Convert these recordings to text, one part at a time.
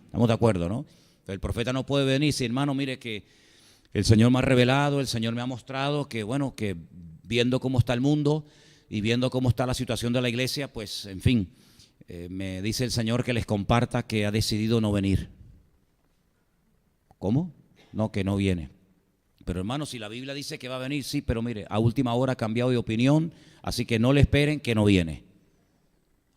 Estamos de acuerdo, ¿no? El profeta no puede venir y decir, hermano, mire que el Señor me ha revelado, el Señor me ha mostrado que, bueno, que viendo cómo está el mundo y viendo cómo está la situación de la iglesia, pues, en fin, me dice el Señor que les comparta que ha decidido no venir. ¿Cómo? No, que no viene. Pero hermano, si la Biblia dice que va a venir, sí, pero mire, a última hora ha cambiado de opinión, así que no le esperen que no viene.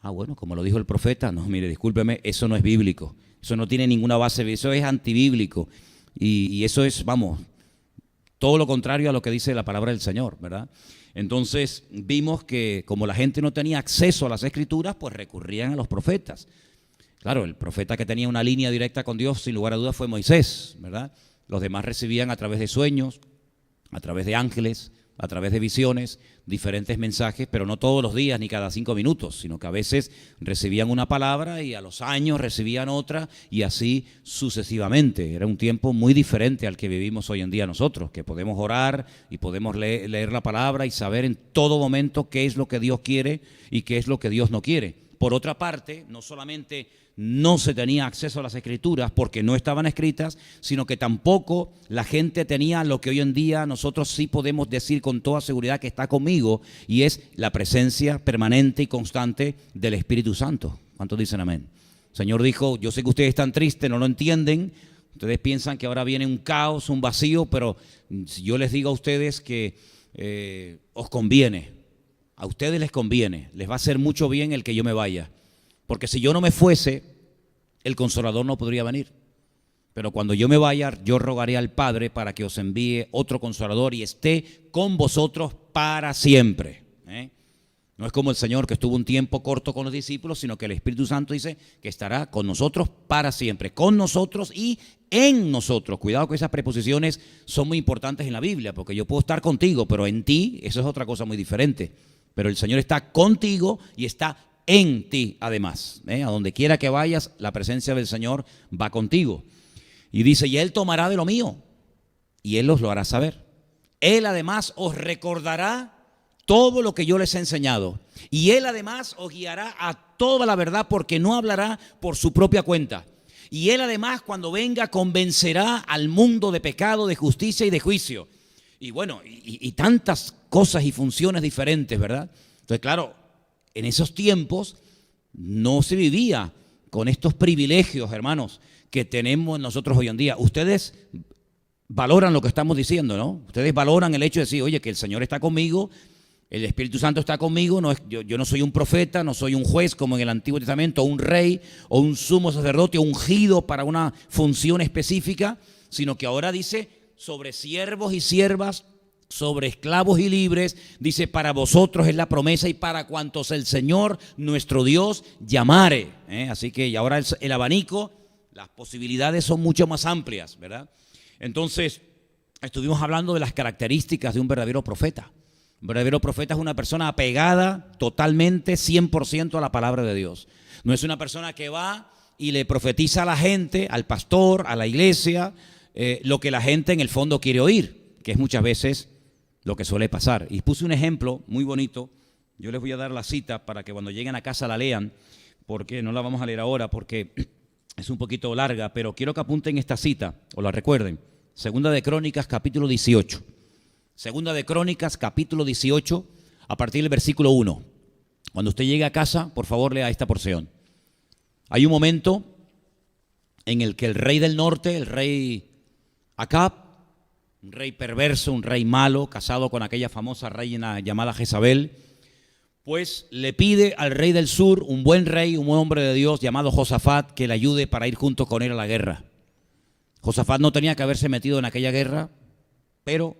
Ah, bueno, como lo dijo el profeta, no, mire, discúlpeme, eso no es bíblico, eso no tiene ninguna base, eso es antibíblico y eso es, vamos, todo lo contrario a lo que dice la palabra del Señor, ¿verdad? Entonces vimos que como la gente no tenía acceso a las Escrituras, pues recurrían a los profetas. Claro, el profeta que tenía una línea directa con Dios, sin lugar a dudas, fue Moisés, ¿verdad? Los demás recibían a través de sueños, a través de ángeles, a través de visiones, diferentes mensajes, pero no todos los días ni cada 5 minutos, sino que a veces recibían una palabra y a los años recibían otra y así sucesivamente. Era un tiempo muy diferente al que vivimos hoy en día nosotros, que podemos orar y podemos leer la palabra y saber en todo momento qué es lo que Dios quiere y qué es lo que Dios no quiere. Por otra parte, no solamente no se tenía acceso a las Escrituras porque no estaban escritas, sino que tampoco la gente tenía lo que hoy en día nosotros sí podemos decir con toda seguridad que está conmigo, y es la presencia permanente y constante del Espíritu Santo. ¿Cuántos dicen amén? El Señor dijo, yo sé que ustedes están tristes, no lo entienden, ustedes piensan que ahora viene un caos, un vacío, pero yo les digo a ustedes que os conviene, a ustedes les conviene, les va a hacer mucho bien el que yo me vaya. Porque si yo no me fuese, el Consolador no podría venir. Pero cuando yo me vaya, yo rogaré al Padre para que os envíe otro Consolador y esté con vosotros para siempre. No es como el Señor que estuvo un tiempo corto con los discípulos, sino que el Espíritu Santo dice que estará con nosotros para siempre. Con nosotros y en nosotros. Cuidado que esas preposiciones son muy importantes en la Biblia, porque yo puedo estar contigo, pero en ti, eso es otra cosa muy diferente. Pero el Señor está contigo y está en ti además, a donde quiera que vayas, la presencia del Señor va contigo. Y dice, y Él tomará de lo mío, y Él os lo hará saber. Él además os recordará todo lo que yo les he enseñado. Y Él además os guiará a toda la verdad, porque no hablará por su propia cuenta. Y Él además, cuando venga, convencerá al mundo de pecado, de justicia y de juicio. Y bueno, y tantas cosas y funciones diferentes, ¿verdad? Entonces, claro, en esos tiempos no se vivía con estos privilegios, hermanos, que tenemos nosotros hoy en día. Ustedes valoran lo que estamos diciendo, ¿no? Ustedes valoran el hecho de decir, oye, que el Señor está conmigo, el Espíritu Santo está conmigo, yo no soy un profeta, no soy un juez como en el Antiguo Testamento, o un rey, o un sumo sacerdote ungido para una función específica, sino que ahora dice sobre siervos y siervas, sobre esclavos y libres, dice, para vosotros es la promesa y para cuantos el Señor nuestro Dios llamare. Así que y ahora el abanico, las posibilidades son mucho más amplias, ¿verdad? Entonces, estuvimos hablando de las características de un verdadero profeta. Un verdadero profeta es una persona apegada totalmente, 100% a la palabra de Dios. No es una persona que va y le profetiza a la gente, al pastor, a la iglesia, lo que la gente en el fondo quiere oír, que es muchas veces lo que suele pasar. Y puse un ejemplo muy bonito. Yo les voy a dar la cita para que cuando lleguen a casa la lean, porque no la vamos a leer ahora porque es un poquito larga, pero quiero que apunten esta cita o la recuerden. Segunda de Crónicas, capítulo 18. Segunda de Crónicas, capítulo 18, a partir del versículo 1. Cuando usted llegue a casa, por favor, lea esta porción. Hay un momento en el que el rey del norte, el rey Acab, un rey perverso, un rey malo, casado con aquella famosa reina llamada Jezabel, pues le pide al rey del sur, un buen rey, un buen hombre de Dios llamado Josafat, que le ayude para ir junto con él a la guerra. Josafat no tenía que haberse metido en aquella guerra, pero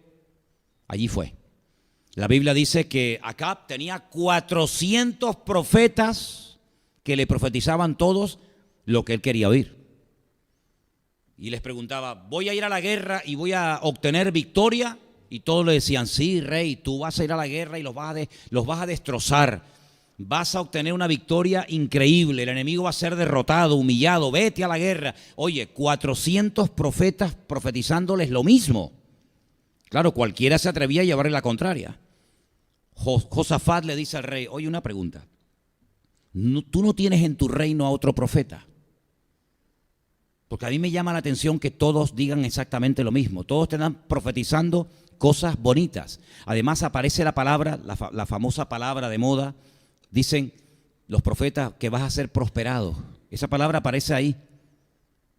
allí fue. La Biblia dice que Acab tenía 400 profetas que le profetizaban todos lo que él quería oír. Y les preguntaba, ¿voy a ir a la guerra y voy a obtener victoria? Y todos le decían, sí, rey, tú vas a ir a la guerra y los vas a destrozar. Vas a obtener una victoria increíble, el enemigo va a ser derrotado, humillado, vete a la guerra. Oye, 400 profetas profetizándoles lo mismo. Claro, cualquiera se atrevía a llevarle la contraria. Josafat le dice al rey, oye, una pregunta. ¿Tú no tienes en tu reino a otro profeta? Porque a mí me llama la atención que todos digan exactamente lo mismo. Todos te están profetizando cosas bonitas. Además aparece la palabra, la famosa palabra de moda. Dicen los profetas que vas a ser prosperado. Esa palabra aparece ahí.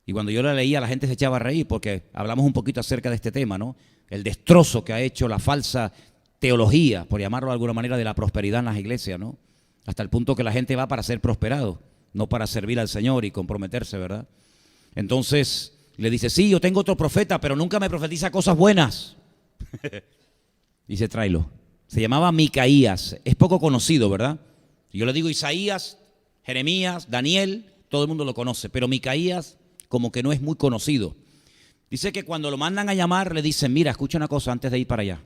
Y cuando yo la leía la gente se echaba a reír porque hablamos un poquito acerca de este tema, ¿no? El destrozo que ha hecho la falsa teología, por llamarlo de alguna manera, de la prosperidad en las iglesias, ¿no? Hasta el punto que la gente va para ser prosperado, no para servir al Señor y comprometerse, ¿verdad? Entonces le dice, sí, yo tengo otro profeta, pero nunca me profetiza cosas buenas. Dice, tráelo. Se llamaba Micaías, es poco conocido, ¿verdad? Yo le digo Isaías, Jeremías, Daniel, todo el mundo lo conoce, pero Micaías como que no es muy conocido. Dice que cuando lo mandan a llamar le dicen, mira, escucha una cosa antes de ir para allá.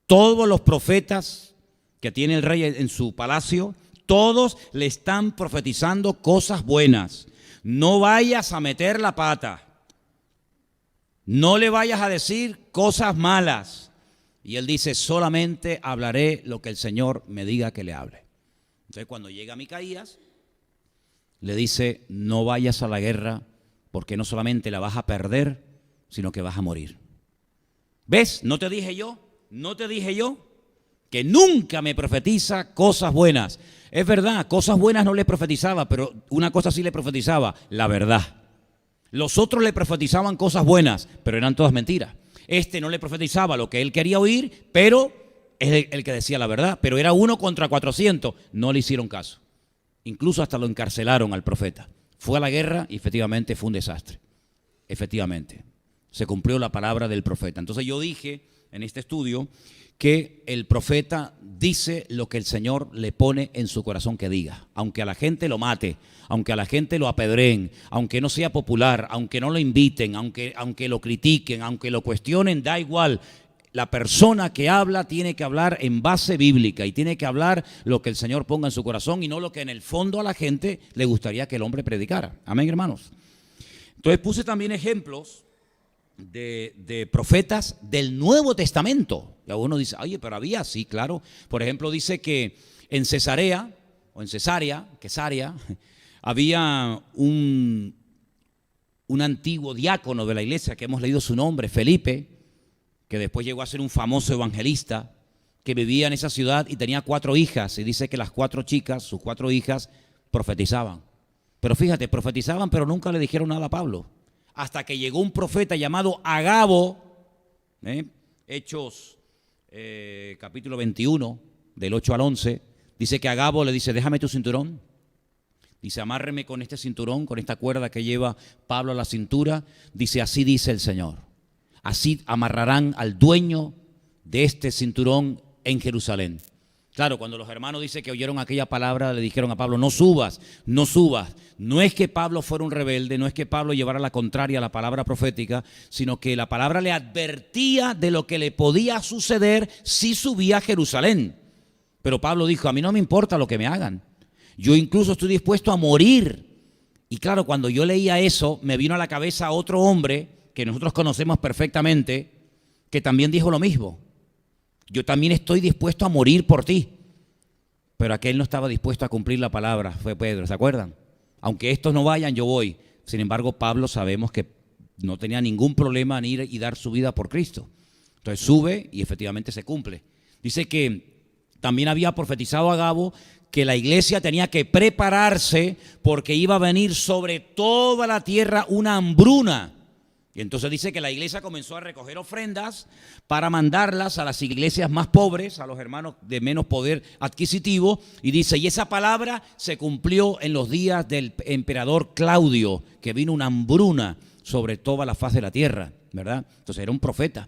Todos los profetas que tiene el rey en su palacio, todos le están profetizando cosas buenas. No vayas a meter la pata. No le vayas a decir cosas malas. Y él dice, solamente hablaré lo que el Señor me diga que le hable. Entonces cuando llega Micaías, le dice, no vayas a la guerra porque no solamente la vas a perder, sino que vas a morir. ¿Ves? ¿No te dije yo? ¿No te dije yo? Que nunca me profetiza cosas buenas. Es verdad, cosas buenas no le profetizaba, pero una cosa sí le profetizaba, la verdad. Los otros le profetizaban cosas buenas, pero eran todas mentiras. Este no le profetizaba lo que él quería oír, pero es el que decía la verdad. Pero era 1 contra 400, no le hicieron caso. Incluso hasta lo encarcelaron al profeta. Fue a la guerra y efectivamente fue un desastre. Efectivamente, se cumplió la palabra del profeta. Entonces yo dije en este estudio que el profeta dice lo que el Señor le pone en su corazón que diga. Aunque a la gente lo mate, aunque a la gente lo apedreen, aunque no sea popular, aunque no lo inviten, aunque lo critiquen, aunque lo cuestionen, da igual. La persona que habla tiene que hablar en base bíblica y tiene que hablar lo que el Señor ponga en su corazón y no lo que en el fondo a la gente le gustaría que el hombre predicara. Amén, hermanos. Entonces puse también ejemplos de profetas del Nuevo Testamento. Y uno dice, oye, pero había, sí, claro. Por ejemplo, dice que en Cesarea, había un antiguo diácono de la iglesia que hemos leído su nombre, Felipe, que después llegó a ser un famoso evangelista, que vivía en esa ciudad y tenía 4 hijas. Y dice que las 4 chicas, sus 4 hijas, profetizaban. Pero fíjate, profetizaban, pero nunca le dijeron nada a Pablo. Hasta que llegó un profeta llamado Agabo, Hechos capítulo 21, del 8 al 11, dice que Agabo le dice, déjame tu cinturón. Dice, amárreme con este cinturón, con esta cuerda que lleva Pablo a la cintura. Dice, así dice el Señor. Así amarrarán al dueño de este cinturón en Jerusalén. Claro, cuando los hermanos dicen que oyeron aquella palabra, le dijeron a Pablo, no subas, no subas. No es que Pablo fuera un rebelde, no es que Pablo llevara la contraria a la palabra profética, sino que la palabra le advertía de lo que le podía suceder si subía a Jerusalén. Pero Pablo dijo, a mí no me importa lo que me hagan. Yo incluso estoy dispuesto a morir. Y claro, cuando yo leía eso, me vino a la cabeza otro hombre que nosotros conocemos perfectamente, que también dijo lo mismo. Yo también estoy dispuesto a morir por ti. Pero aquel no estaba dispuesto a cumplir la palabra, fue Pedro, ¿se acuerdan? Aunque estos no vayan, yo voy. Sin embargo, Pablo sabemos que no tenía ningún problema en ir y dar su vida por Cristo. Entonces sube y efectivamente se cumple. Dice que también había profetizado Agabo que la iglesia tenía que prepararse porque iba a venir sobre toda la tierra una hambruna. Y entonces dice que la iglesia comenzó a recoger ofrendas para mandarlas a las iglesias más pobres, a los hermanos de menos poder adquisitivo. Y dice, y esa palabra se cumplió en los días del emperador Claudio, que vino una hambruna sobre toda la faz de la tierra, ¿verdad? Entonces era un profeta.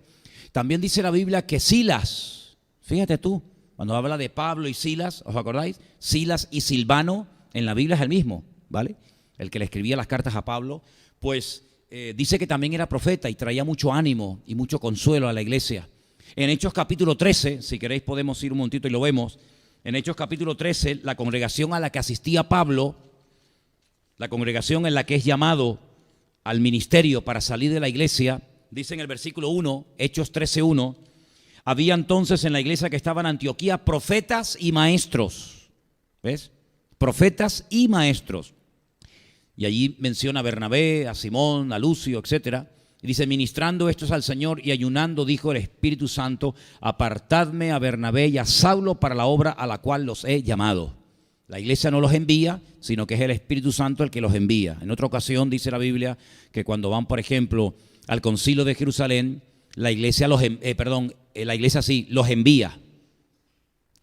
También dice la Biblia que Silas, fíjate tú, cuando habla de Pablo y Silas, ¿os acordáis? Silas y Silvano, en la Biblia es el mismo, ¿vale? El que le escribía las cartas a Pablo, pues dice que también era profeta y traía mucho ánimo y mucho consuelo a la iglesia. En Hechos capítulo 13, si queréis podemos ir un momentito y lo vemos. En Hechos capítulo 13, la congregación a la que asistía Pablo, la congregación en la que es llamado al ministerio para salir de la iglesia, dice en el versículo 1, Hechos 13:1, había entonces en la iglesia que estaba en Antioquía profetas y maestros. ¿Ves? Profetas y maestros. Y allí menciona a Bernabé, a Simón, a Lucio, etcétera. Y dice, ministrando estos al Señor y ayunando, dijo el Espíritu Santo, apartadme a Bernabé y a Saulo para la obra a la cual los he llamado. La iglesia no los envía, sino que es el Espíritu Santo el que los envía. En otra ocasión dice la Biblia que cuando van, por ejemplo, al concilio de Jerusalén, la iglesia los envía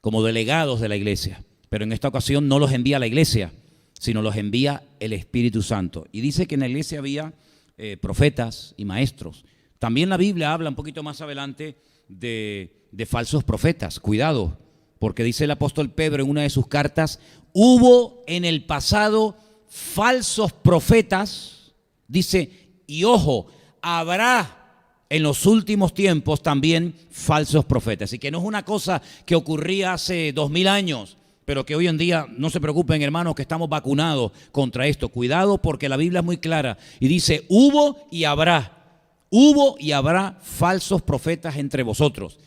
como delegados de la iglesia. Pero en esta ocasión no los envía la iglesia, sino los envía el Espíritu Santo. Y dice que en la iglesia había profetas y maestros. También la Biblia habla un poquito más adelante de falsos profetas. Cuidado, porque dice el apóstol Pedro en una de sus cartas, hubo en el pasado falsos profetas, dice, y ojo, habrá en los últimos tiempos también falsos profetas. Y que no es una cosa que ocurría hace 2000 años, pero que hoy en día, no se preocupen hermanos, que estamos vacunados contra esto. Cuidado porque la Biblia es muy clara y dice, hubo y habrá falsos profetas entre vosotros.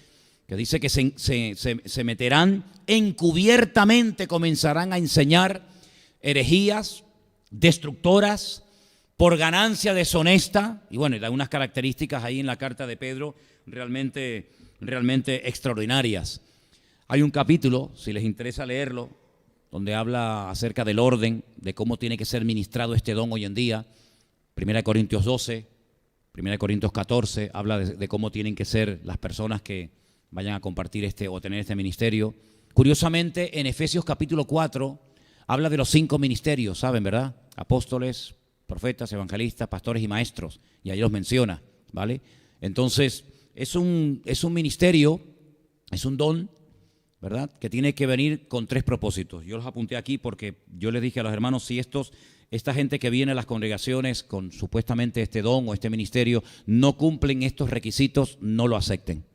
Que dice que se meterán encubiertamente, comenzarán a enseñar herejías destructoras por ganancia deshonesta. Y bueno, hay unas características ahí en la carta de Pedro realmente extraordinarias. Hay un capítulo, si les interesa leerlo, donde habla acerca del orden, de cómo tiene que ser ministrado este don hoy en día. 1 Corintios 12, 1 Corintios 14, habla de cómo tienen que ser las personas que vayan a compartir o tener este ministerio. Curiosamente, en Efesios capítulo 4, habla de los 5 ministerios, ¿saben, verdad? Apóstoles, profetas, evangelistas, pastores y maestros. Y ahí los menciona, ¿vale? Entonces, es un ministerio, es un don, ¿verdad? Que tiene que venir con 3 propósitos. Yo los apunté aquí porque yo les dije a los hermanos, si esta gente que viene a las congregaciones con supuestamente este don o este ministerio no cumplen estos requisitos, no lo acepten.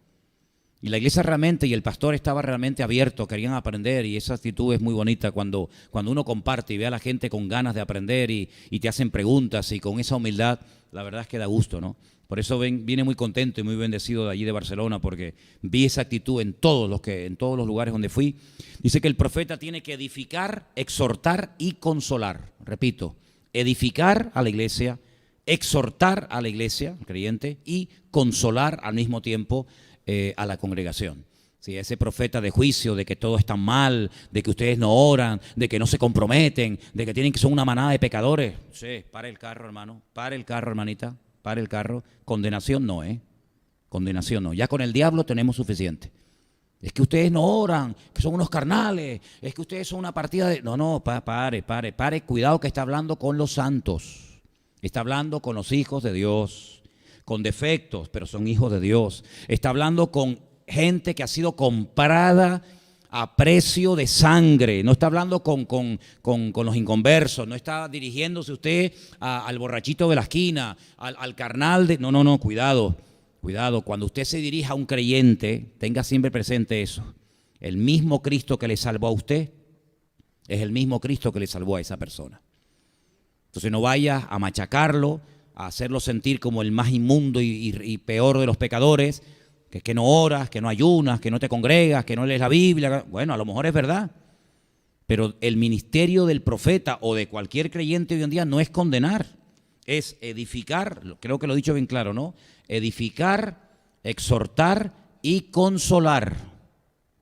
Y la iglesia realmente, y el pastor estaba realmente abierto, querían aprender, y esa actitud es muy bonita cuando uno comparte y ve a la gente con ganas de aprender y te hacen preguntas y con esa humildad, la verdad es que da gusto, ¿no? Por eso viene muy contento y muy bendecido de allí de Barcelona, porque vi esa actitud en todos los lugares donde fui. Dice que el profeta tiene que edificar, exhortar y consolar. Repito, edificar a la iglesia, exhortar a la iglesia, el creyente, y consolar al mismo tiempo a la congregación. Sí, ese profeta de juicio, de que todo está mal, de que ustedes no oran, de que no se comprometen, de que tienen que ser una manada de pecadores. Sí, pare el carro, hermano, pare el carro, hermanita, pare el carro. Condenación no, condenación no. Ya con el diablo tenemos suficiente. Es que ustedes no oran, que son unos carnales, es que ustedes son una partida de... No, pare, cuidado que está hablando con los santos, está hablando con los hijos de Dios, con defectos, pero son hijos de Dios. Está hablando con gente que ha sido comprada a precio de sangre. No está hablando con los inconversos. No está dirigiéndose usted al borrachito de la esquina, al carnal de... No, cuidado. Cuando usted se dirija a un creyente, tenga siempre presente eso. El mismo Cristo que le salvó a usted es el mismo Cristo que le salvó a esa persona. Entonces no vaya a machacarlo, a hacerlo sentir como el más inmundo y peor de los pecadores, que es que no oras, que no ayunas, que no te congregas, que no lees la Biblia. Bueno, a lo mejor es verdad, pero el ministerio del profeta o de cualquier creyente hoy en día no es condenar, es edificar, creo que lo he dicho bien claro, ¿no? Edificar, exhortar y consolar.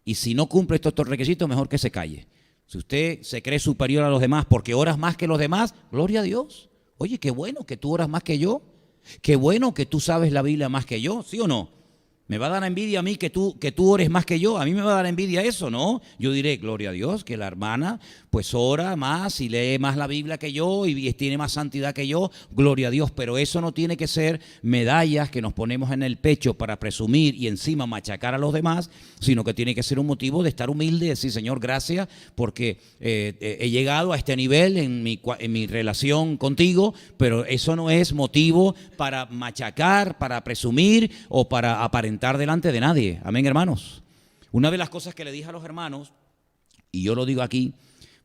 Y si no cumple estos requisitos, mejor que se calle. Si usted se cree superior a los demás porque oras más que los demás, gloria a Dios. Oye, qué bueno que tú oras más que yo. Qué bueno que tú sabes la Biblia más que yo, ¿sí o no? ¿Me va a dar envidia a mí que tú ores más que yo? A mí me va a dar envidia eso, ¿no? Yo diré, gloria a Dios, que la hermana pues ora más y lee más la Biblia que yo y tiene más santidad que yo, gloria a Dios. Pero eso no tiene que ser medallas que nos ponemos en el pecho para presumir y encima machacar a los demás, sino que tiene que ser un motivo de estar humilde y decir, Señor, gracias porque he llegado a este nivel en mi relación contigo, pero eso no es motivo para machacar, para presumir o para aparentar delante de nadie. Amén, hermanos. Una de las cosas que le dije a los hermanos, y yo lo digo aquí,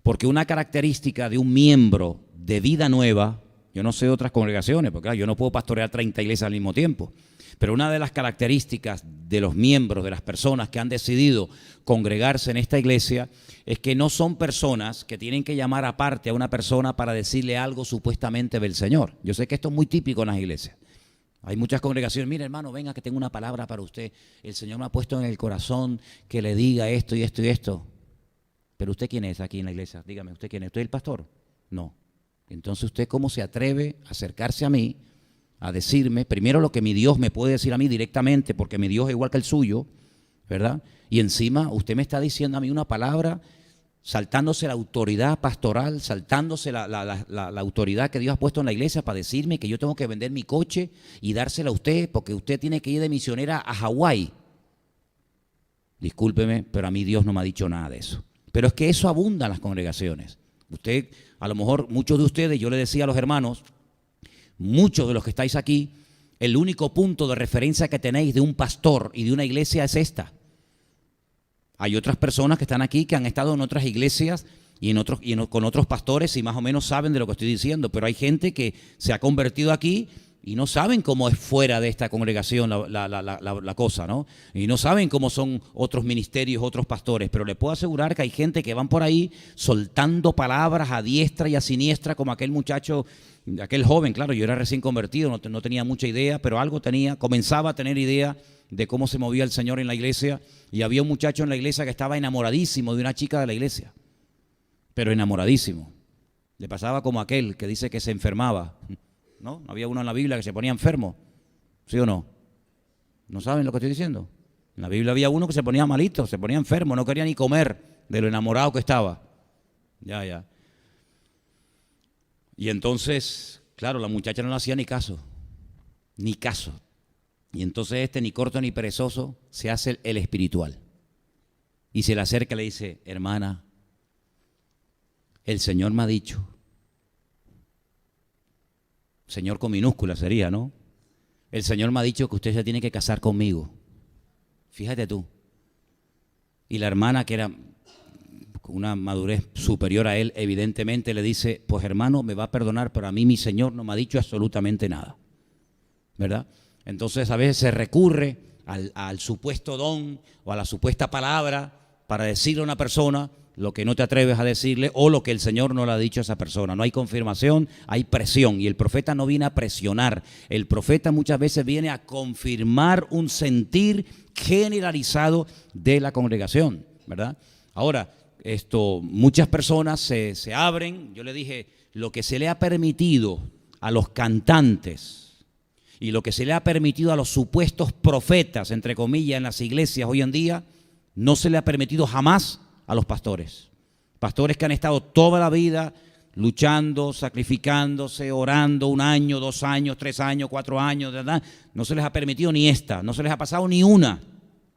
porque una característica de un miembro de vida nueva, Yo no sé de otras congregaciones, porque claro, yo no puedo pastorear 30 iglesias al mismo tiempo. Pero una de las características de los miembros, de las personas que han decidido congregarse en esta iglesia, es que no son personas que tienen que llamar aparte a una persona para decirle algo supuestamente del Señor. Yo sé que esto es muy típico en las iglesias. Hay muchas congregaciones, mire hermano, venga que tengo una palabra para usted. El Señor me ha puesto en el corazón que le diga esto y esto y esto. Pero ¿usted quién es aquí en la iglesia? Dígame, ¿usted quién es? ¿Usted es el pastor? No. Entonces, ¿usted cómo se atreve a acercarse a mí, a decirme, primero lo que mi Dios me puede decir a mí directamente, porque mi Dios es igual que el suyo, ¿verdad? Y encima usted me está diciendo a mí una palabra, saltándose la autoridad pastoral, saltándose la autoridad que Dios ha puesto en la iglesia para decirme que yo tengo que vender mi coche y dársela a usted porque usted tiene que ir de misionera a Hawái. Discúlpeme, pero a mí Dios no me ha dicho nada de eso. Pero es que eso abunda en las congregaciones. Usted, a lo mejor muchos de ustedes, yo le decía a los hermanos, muchos de los que estáis aquí, el único punto de referencia que tenéis de un pastor y de una iglesia es esta. Hay otras personas que están aquí que han estado en otras iglesias con otros pastores y más o menos saben de lo que estoy diciendo, pero hay gente que se ha convertido aquí y no saben cómo es fuera de esta congregación la cosa, ¿no? Y no saben cómo son otros ministerios, otros pastores, pero les puedo asegurar que hay gente que van por ahí soltando palabras a diestra y a siniestra, como aquel muchacho, aquel joven, claro, yo era recién convertido, no tenía mucha idea, pero algo tenía, comenzaba a tener idea de cómo se movía el Señor en la iglesia, y había un muchacho en la iglesia que estaba enamoradísimo de una chica de la iglesia, pero enamoradísimo. Le pasaba como aquel que dice que se enfermaba, ¿no? Había uno en la Biblia que se ponía enfermo, ¿sí o no? ¿No saben lo que estoy diciendo? En la Biblia había uno que se ponía malito, se ponía enfermo, no quería ni comer de lo enamorado que estaba. Ya. Y entonces, claro, la muchacha no le hacía ni caso. Y entonces ni corto ni perezoso, se hace el espiritual. Y se le acerca y le dice, hermana, el Señor me ha dicho, Señor con minúscula sería, ¿no? El Señor me ha dicho que usted se tiene que casar conmigo. Fíjate tú. Y la hermana, que era una madurez superior a él, evidentemente le dice, pues hermano, me va a perdonar, pero a mí mi Señor no me ha dicho absolutamente nada, ¿verdad? Entonces a veces se recurre al supuesto don o a la supuesta palabra para decirle a una persona lo que no te atreves a decirle o lo que el Señor no le ha dicho a esa persona. No hay confirmación, hay presión, y el profeta no viene a presionar. El profeta muchas veces viene a confirmar un sentir generalizado de la congregación, ¿verdad? Ahora, muchas personas se abren. Yo le dije, lo que se le ha permitido a los cantantes y lo que se le ha permitido a los supuestos profetas, entre comillas, en las iglesias hoy en día, no se le ha permitido jamás a los pastores. Pastores que han estado toda la vida luchando, sacrificándose, orando 1 año, 2 años, 3 años, 4 años, ¿verdad? No se les ha permitido ni esta, no se les ha pasado ni una,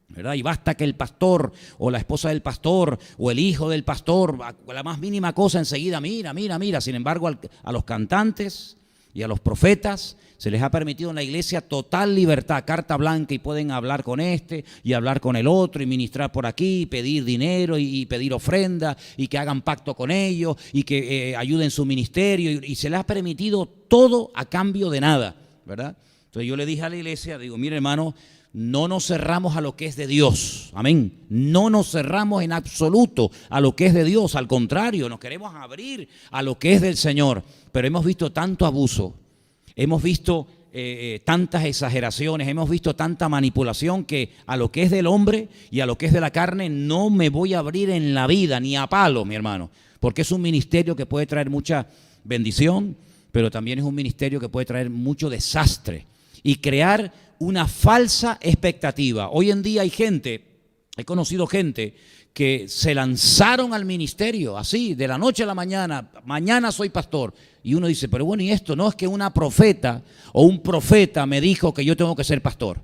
¿verdad? Y basta que el pastor o la esposa del pastor o el hijo del pastor, la más mínima cosa enseguida, mira. Sin embargo, a los cantantes y a los profetas se les ha permitido en la iglesia total libertad, carta blanca, y pueden hablar con este y hablar con el otro y ministrar por aquí, y pedir dinero y pedir ofrenda y que hagan pacto con ellos y que ayuden su ministerio, y se les ha permitido todo a cambio de nada, ¿verdad? Entonces yo le dije a la iglesia, digo, mire hermano, no nos cerramos a lo que es de Dios, amén, no nos cerramos en absoluto a lo que es de Dios, al contrario, nos queremos abrir a lo que es del Señor, pero hemos visto tanto abuso, hemos visto tantas exageraciones, hemos visto tanta manipulación, que a lo que es del hombre y a lo que es de la carne no me voy a abrir en la vida, ni a palo, mi hermano, porque es un ministerio que puede traer mucha bendición, pero también es un ministerio que puede traer mucho desastre y crear una falsa expectativa. Hoy en día he conocido gente que se lanzaron al ministerio así, de la noche a la mañana soy pastor. Y uno dice, pero bueno, ¿y esto? No, es que una profeta o un profeta me dijo que yo tengo que ser pastor.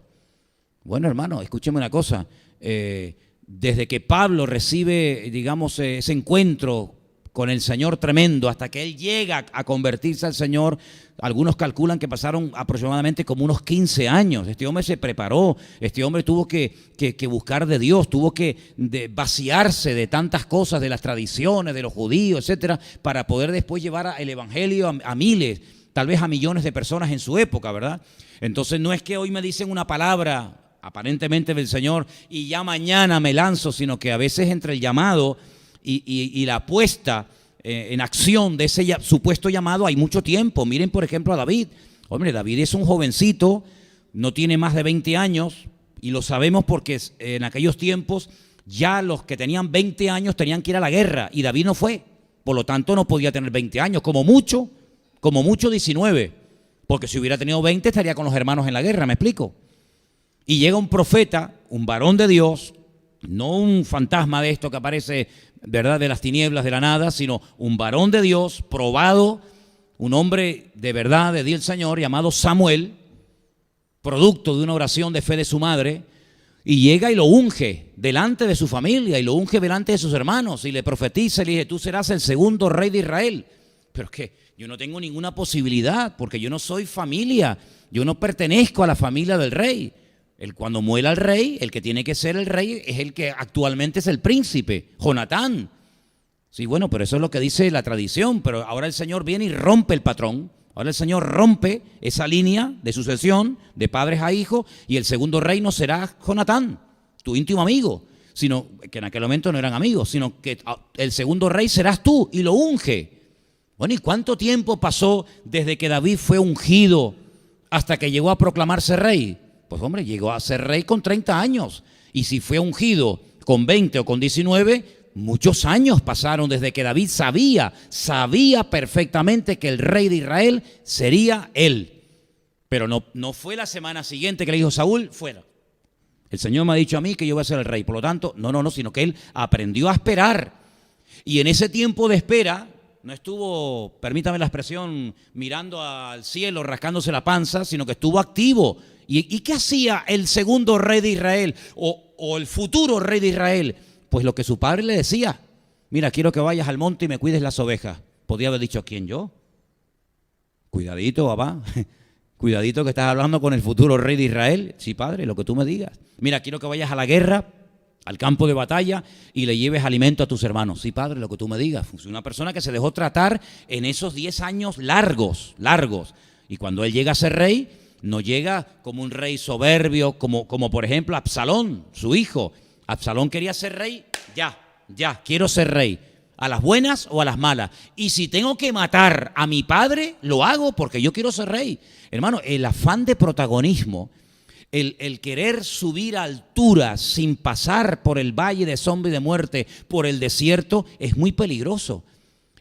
Bueno, hermano, escúcheme una cosa. Desde que Pablo recibe, digamos, ese encuentro con el Señor tremendo, hasta que él llega a convertirse al Señor, algunos calculan que pasaron aproximadamente como unos 15 años. Este hombre se preparó, este hombre tuvo que buscar de Dios, tuvo que vaciarse de tantas cosas, de las tradiciones, de los judíos, etcétera, para poder después llevar el evangelio a miles. tal vez a millones de personas en su época, ¿verdad? Entonces no es que hoy me dicen una palabra aparentemente del Señor y ya mañana me lanzo, sino que a veces entre el llamado y la puesta en acción de ese supuesto llamado hay mucho tiempo. Miren por ejemplo a David. Hombre, David es un jovencito, no tiene más de 20 años y lo sabemos porque en aquellos tiempos ya los que tenían 20 años tenían que ir a la guerra y David no fue. Por lo tanto no podía tener 20 años, como mucho 19, porque si hubiera tenido 20 estaría con los hermanos en la guerra, ¿me explico? Y llega un profeta, un varón de Dios, no un fantasma de esto que aparece, ¿verdad?, de las tinieblas de la nada, sino un varón de Dios, probado, un hombre de verdad de Dios el Señor, llamado Samuel, producto de una oración de fe de su madre, y llega y lo unge delante de su familia, y lo unge delante de sus hermanos, y le profetiza y le dice, tú serás el segundo rey de Israel. Pero es que yo no tengo ninguna posibilidad, porque yo no soy familia, yo no pertenezco a la familia del rey. Cuando muera el rey, el que tiene que ser el rey es el que actualmente es el príncipe, Jonatán. Sí, bueno, pero eso es lo que dice la tradición, pero ahora el Señor viene y rompe el patrón. Ahora el Señor rompe esa línea de sucesión de padres a hijos y el segundo rey no será Jonatán, tu íntimo amigo, sino que en aquel momento no eran amigos, sino que el segundo rey serás tú y lo unge. Bueno, ¿y cuánto tiempo pasó desde que David fue ungido hasta que llegó a proclamarse rey? Pues hombre, llegó a ser rey con 30 años. Y si fue ungido con 20 o con 19, muchos años pasaron desde que David sabía perfectamente que el rey de Israel sería él. Pero no fue la semana siguiente que le dijo Saúl, fuera. El Señor me ha dicho a mí que yo voy a ser el rey. Por lo tanto, no, sino que él aprendió a esperar. Y en ese tiempo de espera, no estuvo, permítame la expresión, mirando al cielo, rascándose la panza, sino que estuvo activo. ¿Y qué hacía el segundo rey de Israel o el futuro rey de Israel? Pues lo que su padre le decía. Mira, quiero que vayas al monte y me cuides las ovejas. Podía haber dicho, ¿quién yo? Cuidadito, papá. Cuidadito que estás hablando con el futuro rey de Israel. Sí, padre, lo que tú me digas. Mira, quiero que vayas a la guerra, al campo de batalla y le lleves alimento a tus hermanos. Sí, padre, lo que tú me digas. Fue una persona que se dejó tratar en esos 10 años largos. Y cuando él llega a ser rey, no llega como un rey soberbio, como por ejemplo Absalón, su hijo. Absalón quería ser rey, ya, quiero ser rey, a las buenas o a las malas. Y si tengo que matar a mi padre, lo hago porque yo quiero ser rey. Hermano, el afán de protagonismo, el querer subir a alturas sin pasar por el valle de sombra y de muerte, por el desierto, es muy peligroso.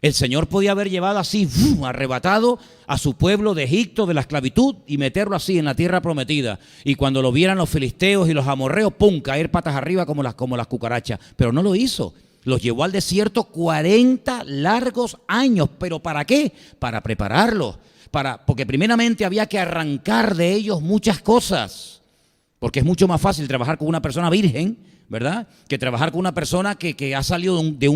El Señor podía haber llevado así, arrebatado a su pueblo de Egipto, de la esclavitud, y meterlo así en la tierra prometida. Y cuando lo vieran los filisteos y los amorreos, ¡pum!, caer patas arriba como las cucarachas. Pero no lo hizo. Los llevó al desierto 40 largos años. ¿Pero para qué? Para prepararlos. Porque primeramente había que arrancar de ellos muchas cosas. Porque es mucho más fácil trabajar con una persona virgen, ¿verdad?, que trabajar con una persona que ha salido de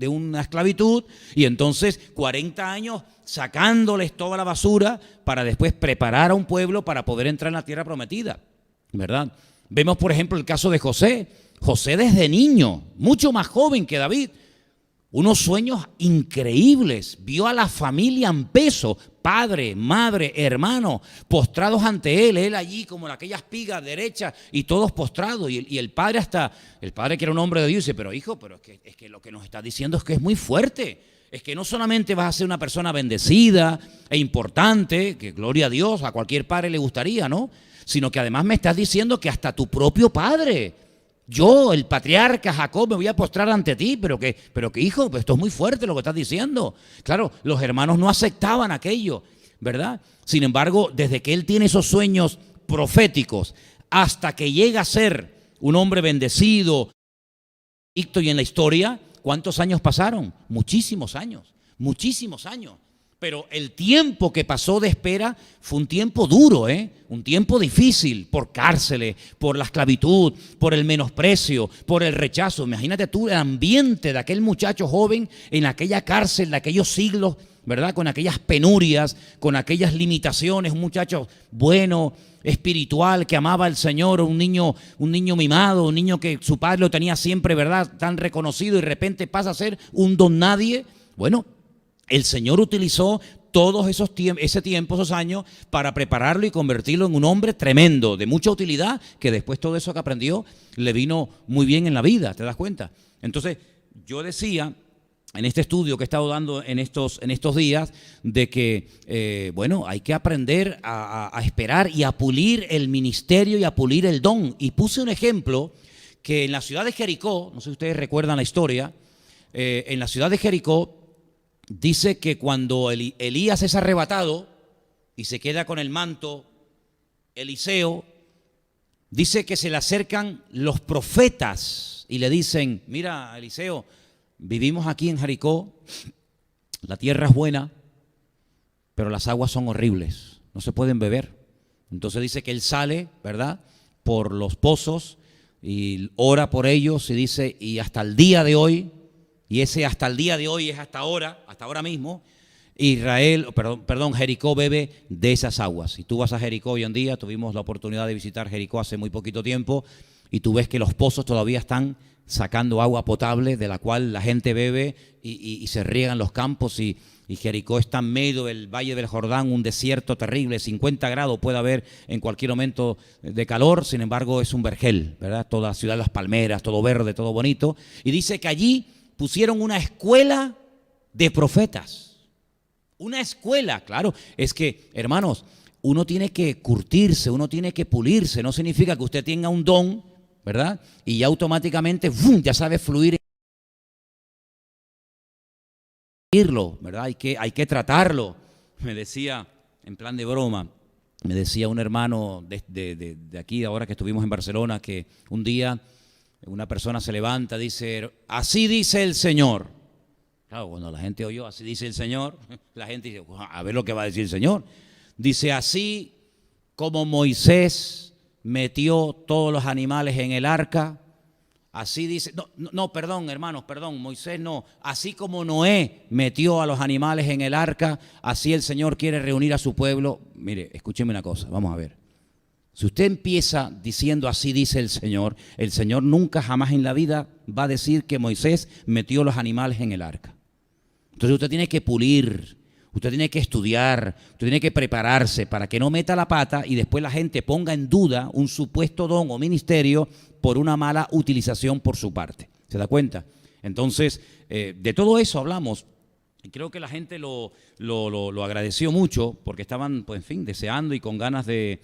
una esclavitud y entonces 40 años sacándoles toda la basura para después preparar a un pueblo para poder entrar en la tierra prometida, ¿verdad? Vemos por ejemplo el caso de José. José desde niño, mucho más joven que David, unos sueños increíbles, vio a la familia en peso, padre, madre, hermano, postrados ante él allí como en aquellas espigas derechas y todos postrados, y el padre que era un hombre de Dios, dice, pero hijo, pero es que lo que nos está diciendo es que es muy fuerte, es que no solamente vas a ser una persona bendecida e importante, que gloria a Dios, a cualquier padre le gustaría, ¿no?, sino que además me estás diciendo que hasta tu propio padre, yo, el patriarca Jacob, me voy a postrar ante ti, pero que hijo, pues esto es muy fuerte lo que estás diciendo. Claro, los hermanos no aceptaban aquello, ¿verdad? Sin embargo, desde que él tiene esos sueños proféticos hasta que llega a ser un hombre bendecido, y en la historia, ¿cuántos años pasaron? Muchísimos años. Pero el tiempo que pasó de espera fue un tiempo duro, un tiempo difícil, por cárceles, por la esclavitud, por el menosprecio, por el rechazo. Imagínate tú el ambiente de aquel muchacho joven en aquella cárcel de aquellos siglos, ¿verdad? Con aquellas penurias, con aquellas limitaciones, un muchacho bueno, espiritual, que amaba al Señor, un niño mimado, un niño que su padre lo tenía siempre, ¿verdad?, tan reconocido, y de repente pasa a ser un don nadie. Bueno, el Señor utilizó todos ese tiempo, esos años, para prepararlo y convertirlo en un hombre tremendo, de mucha utilidad, que después todo eso que aprendió le vino muy bien en la vida, ¿te das cuenta? Entonces, yo decía, en este estudio que he estado dando en estos días, de que, bueno, hay que aprender a esperar y a pulir el ministerio y a pulir el don. Y puse un ejemplo que en la ciudad de Jericó, no sé si ustedes recuerdan la historia, en la ciudad de Jericó, dice que cuando Elías es arrebatado y se queda con el manto, Eliseo, dice que se le acercan los profetas y le dicen, mira, Eliseo, vivimos aquí en Jericó, la tierra es buena, pero las aguas son horribles, no se pueden beber. Entonces dice que él sale, ¿verdad?, por los pozos y ora por ellos y dice, y hasta el día de hoy, y ese hasta el día de hoy es hasta ahora mismo, Jericó bebe de esas aguas. Si tú vas a Jericó hoy en día, tuvimos la oportunidad de visitar Jericó hace muy poquito tiempo, y tú ves que los pozos todavía están sacando agua potable de la cual la gente bebe y se riegan los campos, y Jericó está en medio del Valle del Jordán, un desierto terrible, 50 grados puede haber en cualquier momento de calor, sin embargo es un vergel, ¿verdad? Toda la ciudad de las palmeras, todo verde, todo bonito, y dice que allí pusieron una escuela de profetas. Una escuela, claro. Es que, hermanos, uno tiene que curtirse, uno tiene que pulirse. No significa que usted tenga un don, ¿verdad? Y ya automáticamente, ¡fum!, ya sabe fluir, ¿verdad? Hay que tratarlo. Me decía, en plan de broma, me decía un hermano de aquí, ahora que estuvimos en Barcelona, que un día una persona se levanta, dice, así dice el Señor. Claro, cuando la gente oyó, así dice el Señor, la gente dice, a ver lo que va a decir el Señor. Dice, así como Moisés metió todos los animales en el arca, así dice, perdón, hermanos, perdón, Moisés no, así como Noé metió a los animales en el arca, así el Señor quiere reunir a su pueblo. Mire, escúcheme una cosa, vamos a ver. Si usted empieza diciendo así dice el Señor nunca jamás en la vida va a decir que Moisés metió los animales en el arca. Entonces usted tiene que pulir, usted tiene que estudiar, usted tiene que prepararse para que no meta la pata y después la gente ponga en duda un supuesto don o ministerio por una mala utilización por su parte. ¿Se da cuenta? Entonces, de todo eso hablamos. Y creo que la gente lo agradeció mucho porque estaban, pues, en fin, deseando y con ganas de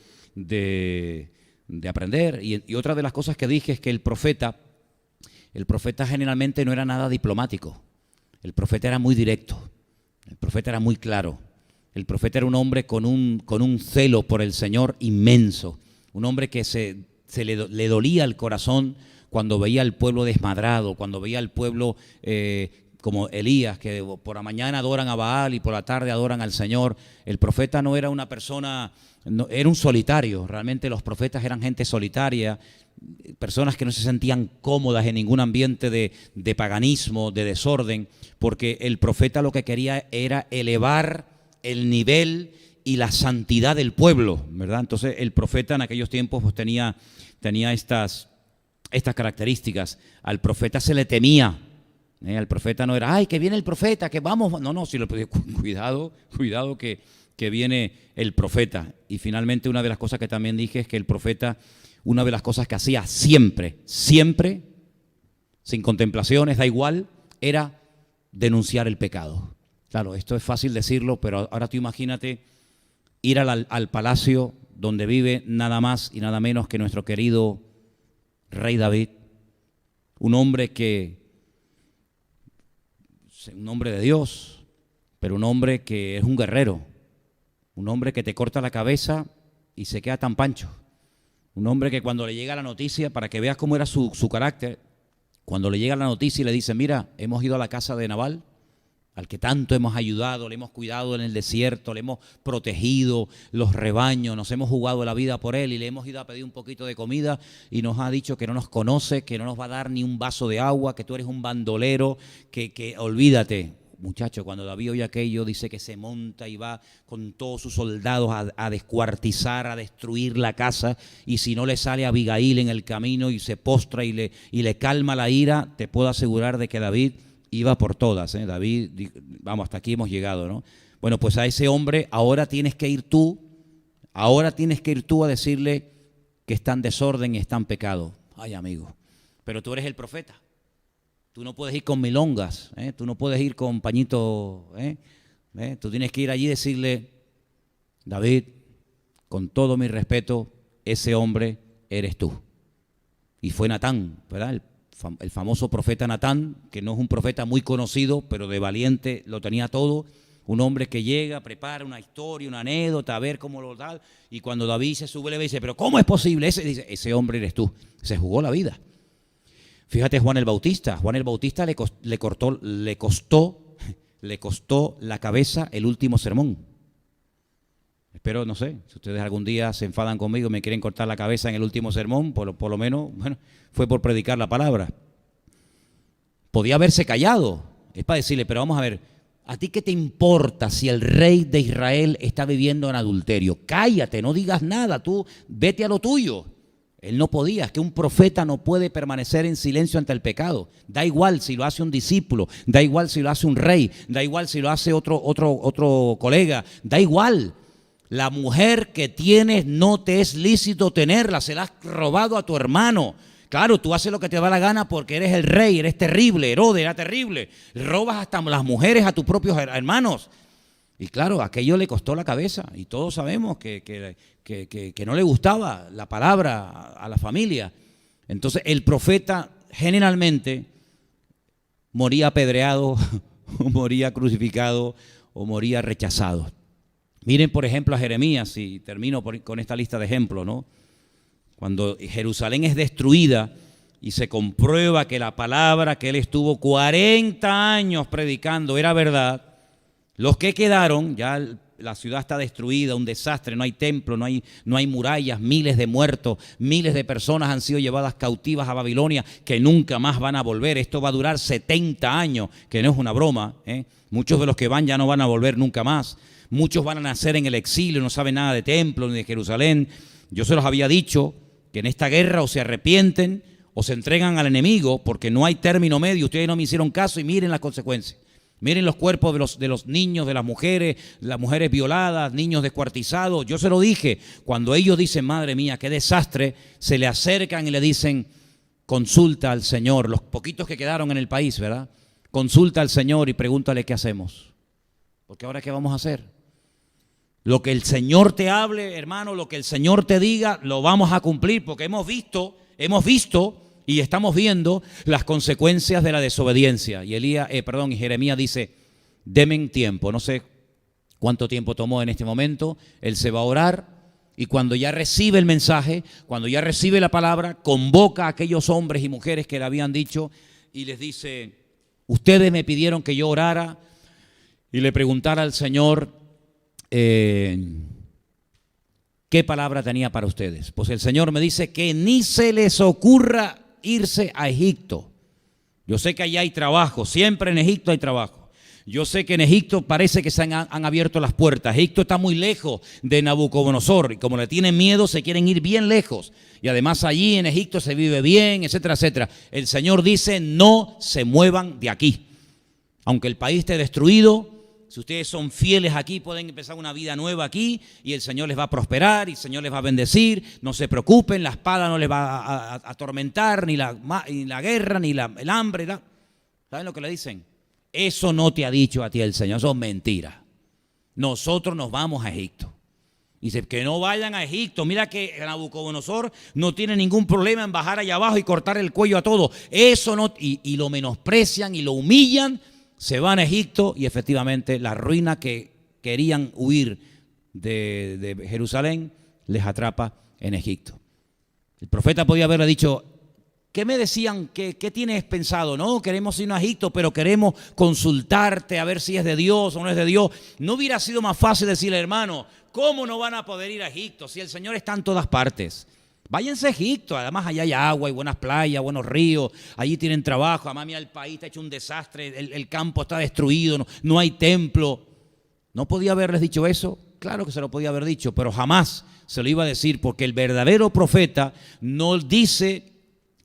aprender. Y otra de las cosas que dije es que el profeta generalmente no era nada diplomático. El profeta era muy directo, el profeta era muy claro. El profeta era un hombre con un celo por el Señor inmenso, un hombre que le dolía el corazón cuando veía al pueblo desmadrado, cuando veía al pueblo como Elías, que por la mañana adoran a Baal y por la tarde adoran al Señor. El profeta no era una persona, no, era un solitario. Realmente los profetas eran gente solitaria, personas que no se sentían cómodas en ningún ambiente de paganismo, de desorden, porque el profeta lo que quería era elevar el nivel y la santidad del pueblo, ¿verdad? Entonces el profeta en aquellos tiempos pues tenía estas características. Al profeta se le temía. Al profeta no era, ay, que viene el profeta, que vamos. No, si cuidado que viene el profeta. Y finalmente una de las cosas que también dije es que el profeta, una de las cosas que hacía siempre, sin contemplaciones, da igual, era denunciar el pecado. Claro, esto es fácil decirlo, pero ahora tú imagínate ir al palacio donde vive nada más y nada menos que nuestro querido rey David, un hombre de Dios, pero un hombre que es un guerrero, un hombre que te corta la cabeza y se queda tan pancho, un hombre que cuando le llega la noticia, para que veas cómo era su carácter, cuando le llega la noticia y le dice, mira, hemos ido a la casa de Nabal, al que tanto hemos ayudado, le hemos cuidado en el desierto, le hemos protegido los rebaños, nos hemos jugado la vida por él y le hemos ido a pedir un poquito de comida y nos ha dicho que no nos conoce, que no nos va a dar ni un vaso de agua, que tú eres un bandolero, que olvídate. Muchacho, cuando David oye aquello, dice que se monta y va con todos sus soldados a descuartizar, a destruir la casa, y si no le sale a Abigail en el camino y se postra y le calma la ira, te puedo asegurar de que David iba por todas, ¿eh? David, vamos, hasta aquí hemos llegado, ¿no? Bueno, pues a ese hombre ahora tienes que ir tú a decirle que está en desorden y está en pecado. Ay, amigo, pero tú eres el profeta. Tú no puedes ir con milongas, tú no puedes ir con pañito, tú tienes que ir allí y decirle, David, con todo mi respeto, ese hombre eres tú. Y fue Natán, ¿verdad? El famoso profeta Natán, que no es un profeta muy conocido, pero de valiente lo tenía todo. Un hombre que llega, prepara una historia, una anécdota, a ver cómo lo da. Y cuando David se sube, le dice, pero ¿cómo es posible? Ese hombre eres tú. Se jugó la vida. Fíjate Juan el Bautista. Juan el Bautista le costó la cabeza el último sermón. Espero, no sé, si ustedes algún día se enfadan conmigo y me quieren cortar la cabeza en el último sermón, por lo menos, bueno, fue por predicar la palabra. Podía haberse callado. Es para decirle, pero vamos a ver, ¿a ti qué te importa si el rey de Israel está viviendo en adulterio? Cállate, no digas nada, tú vete a lo tuyo. Él no podía, es que un profeta no puede permanecer en silencio ante el pecado. Da igual si lo hace un discípulo, da igual si lo hace un rey, da igual si lo hace otro colega, da igual. La mujer que tienes no te es lícito tenerla, se la has robado a tu hermano. Claro, tú haces lo que te da la gana porque eres el rey, eres terrible, Herodes era terrible. Robas hasta las mujeres a tus propios hermanos. Y claro, aquello le costó la cabeza y todos sabemos que no le gustaba la palabra a la familia. Entonces el profeta generalmente moría apedreado, o moría crucificado o moría rechazado. Miren por ejemplo a Jeremías, y termino con esta lista de ejemplos, ¿no? Cuando Jerusalén es destruida y se comprueba que la palabra que él estuvo 40 años predicando era verdad, los que quedaron, ya la ciudad está destruida, un desastre, no hay templo, no hay murallas, miles de muertos, miles de personas han sido llevadas cautivas a Babilonia que nunca más van a volver. Esto va a durar 70 años, que no es una broma, ¿eh? Muchos de los que van ya no van a volver nunca más. Muchos van a nacer en el exilio, no saben nada de templo ni de Jerusalén. Yo se los había dicho que en esta guerra o se arrepienten o se entregan al enemigo, porque no hay término medio. Ustedes no me hicieron caso y miren las consecuencias. Miren los cuerpos de los niños, de las mujeres violadas, niños descuartizados. Yo se lo dije, cuando ellos dicen, madre mía, qué desastre, se le acercan y le dicen, consulta al Señor. Los poquitos que quedaron en el país, ¿verdad? Consulta al Señor y pregúntale qué hacemos. Porque ahora, ¿qué vamos a hacer? Lo que el Señor te hable, hermano, lo que el Señor te diga, lo vamos a cumplir, porque hemos visto y estamos viendo las consecuencias de la desobediencia. Y Jeremías dice, denme tiempo. No sé cuánto tiempo tomó en este momento. Él se va a orar y cuando ya recibe el mensaje, cuando ya recibe la palabra, convoca a aquellos hombres y mujeres que le habían dicho y les dice, ustedes me pidieron que yo orara y le preguntara al Señor qué palabra tenía para ustedes. Pues el Señor me dice que ni se les ocurra irse a Egipto. Yo sé que allá hay trabajo, siempre en Egipto hay trabajo. Yo sé que en Egipto parece que se han abierto las puertas. Egipto está muy lejos de Nabucodonosor y como le tienen miedo se quieren ir bien lejos. Y además allí en Egipto se vive bien, etcétera, etcétera. El Señor dice, no se muevan de aquí. Aunque el país esté destruido, si ustedes son fieles aquí, pueden empezar una vida nueva aquí y el Señor les va a prosperar y el Señor les va a bendecir. No se preocupen, la espada no les va a atormentar, ni la guerra, ni el hambre. ¿Saben lo que le dicen? Eso no te ha dicho a ti el Señor, eso es mentira. Nosotros nos vamos a Egipto. Dice que no vayan a Egipto. Mira que Nabucodonosor no tiene ningún problema en bajar allá abajo y cortar el cuello a todos. Eso no, y lo menosprecian y lo humillan. Se van a Egipto y efectivamente la ruina que querían huir de Jerusalén les atrapa en Egipto. El profeta podía haberle dicho, ¿qué me decían? ¿Qué tienes pensado? No, queremos ir a Egipto, pero queremos consultarte a ver si es de Dios o no es de Dios. ¿No hubiera sido más fácil decirle, hermano, cómo no van a poder ir a Egipto si el Señor está en todas partes? Váyanse a Egipto, además allá hay agua, hay buenas playas, buenos ríos, allí tienen trabajo, además mira el país está hecho un desastre, el campo está destruido, no hay templo. ¿No podía haberles dicho eso? Claro que se lo podía haber dicho, pero jamás se lo iba a decir porque el verdadero profeta no dice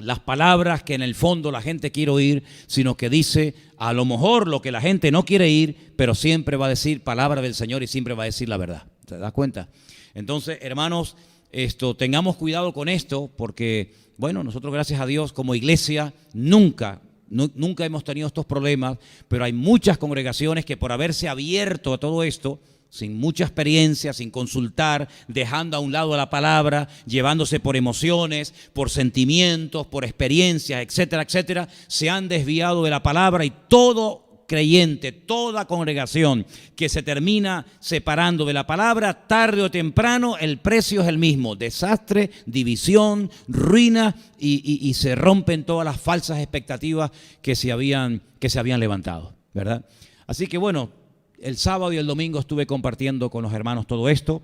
las palabras que en el fondo la gente quiere oír, sino que dice a lo mejor lo que la gente no quiere oír, pero siempre va a decir palabra del Señor y siempre va a decir la verdad. ¿Te das cuenta? Entonces, hermanos, tengamos cuidado con esto porque, bueno, nosotros gracias a Dios como iglesia nunca hemos tenido estos problemas, pero hay muchas congregaciones que por haberse abierto a todo esto, sin mucha experiencia, sin consultar, dejando a un lado la palabra, llevándose por emociones, por sentimientos, por experiencias, etcétera, etcétera, se han desviado de la palabra y todo creyente, toda congregación que se termina separando de la palabra, tarde o temprano el precio es el mismo: desastre, división, ruina y se rompen todas las falsas expectativas que se habían levantado, ¿verdad? Así que bueno, el sábado y el domingo estuve compartiendo con los hermanos todo esto.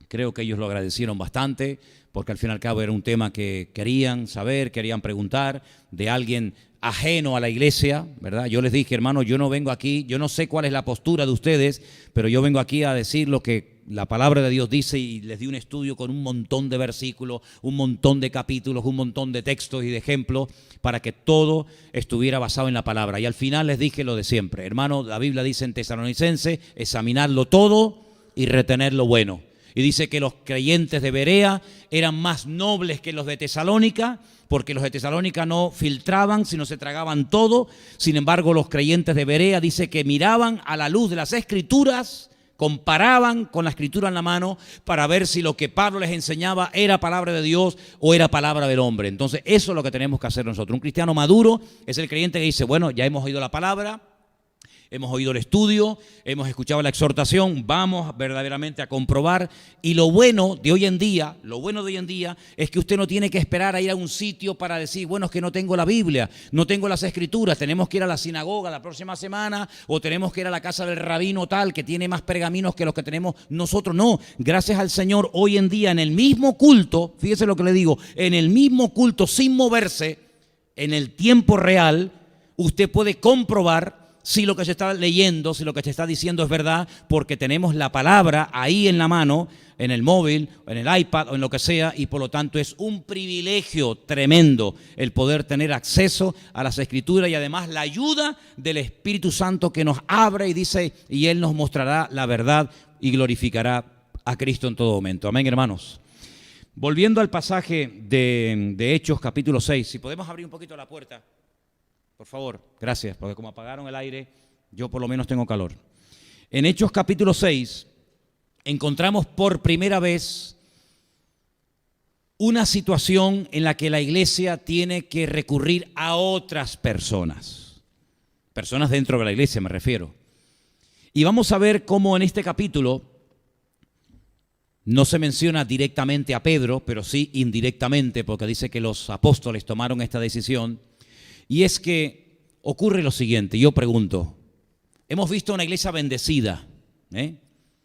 Creo que ellos lo agradecieron bastante porque al fin y al cabo era un tema que querían saber, querían preguntar de alguien ajeno a la iglesia, ¿verdad? Yo les dije, hermano, yo no vengo aquí, yo no sé cuál es la postura de ustedes, pero yo vengo aquí a decir lo que la palabra de Dios dice y les di un estudio con un montón de versículos, un montón de capítulos, un montón de textos y de ejemplos para que todo estuviera basado en la palabra. Y al final les dije lo de siempre, hermano, la Biblia dice en Tesalonicenses, examinarlo todo y retener lo bueno. Y dice que los creyentes de Berea eran más nobles que los de Tesalónica, porque los de Tesalónica no filtraban, sino se tragaban todo. Sin embargo, los creyentes de Berea dice que miraban a la luz de las Escrituras, comparaban con la Escritura en la mano para ver si lo que Pablo les enseñaba era palabra de Dios o era palabra del hombre. Entonces, eso es lo que tenemos que hacer nosotros. Un cristiano maduro es el creyente que dice, bueno, ya hemos oído la palabra, hemos oído el estudio, hemos escuchado la exhortación, vamos verdaderamente a comprobar. Y lo bueno de hoy en día es que usted no tiene que esperar a ir a un sitio para decir, bueno, es que no tengo la Biblia, no tengo las Escrituras, tenemos que ir a la sinagoga la próxima semana o tenemos que ir a la casa del rabino tal que tiene más pergaminos que los que tenemos nosotros. No, gracias al Señor, hoy en día en el mismo culto, fíjese lo que le digo, en el mismo culto sin moverse, en el tiempo real, usted puede comprobar si lo que se está leyendo, si lo que se está diciendo es verdad, porque tenemos la palabra ahí en la mano, en el móvil, en el iPad o en lo que sea, y por lo tanto es un privilegio tremendo el poder tener acceso a las Escrituras y además la ayuda del Espíritu Santo que nos abre y dice, y Él nos mostrará la verdad y glorificará a Cristo en todo momento. Amén, hermanos. Volviendo al pasaje de Hechos capítulo 6, si podemos abrir un poquito la puerta. Por favor, gracias, porque como apagaron el aire, yo por lo menos tengo calor. En Hechos capítulo 6 encontramos por primera vez una situación en la que la iglesia tiene que recurrir a otras personas. Personas dentro de la iglesia me refiero. Y vamos a ver cómo en este capítulo no se menciona directamente a Pedro, pero sí indirectamente, porque dice que los apóstoles tomaron esta decisión. Y es que ocurre lo siguiente, yo pregunto, hemos visto una iglesia bendecida,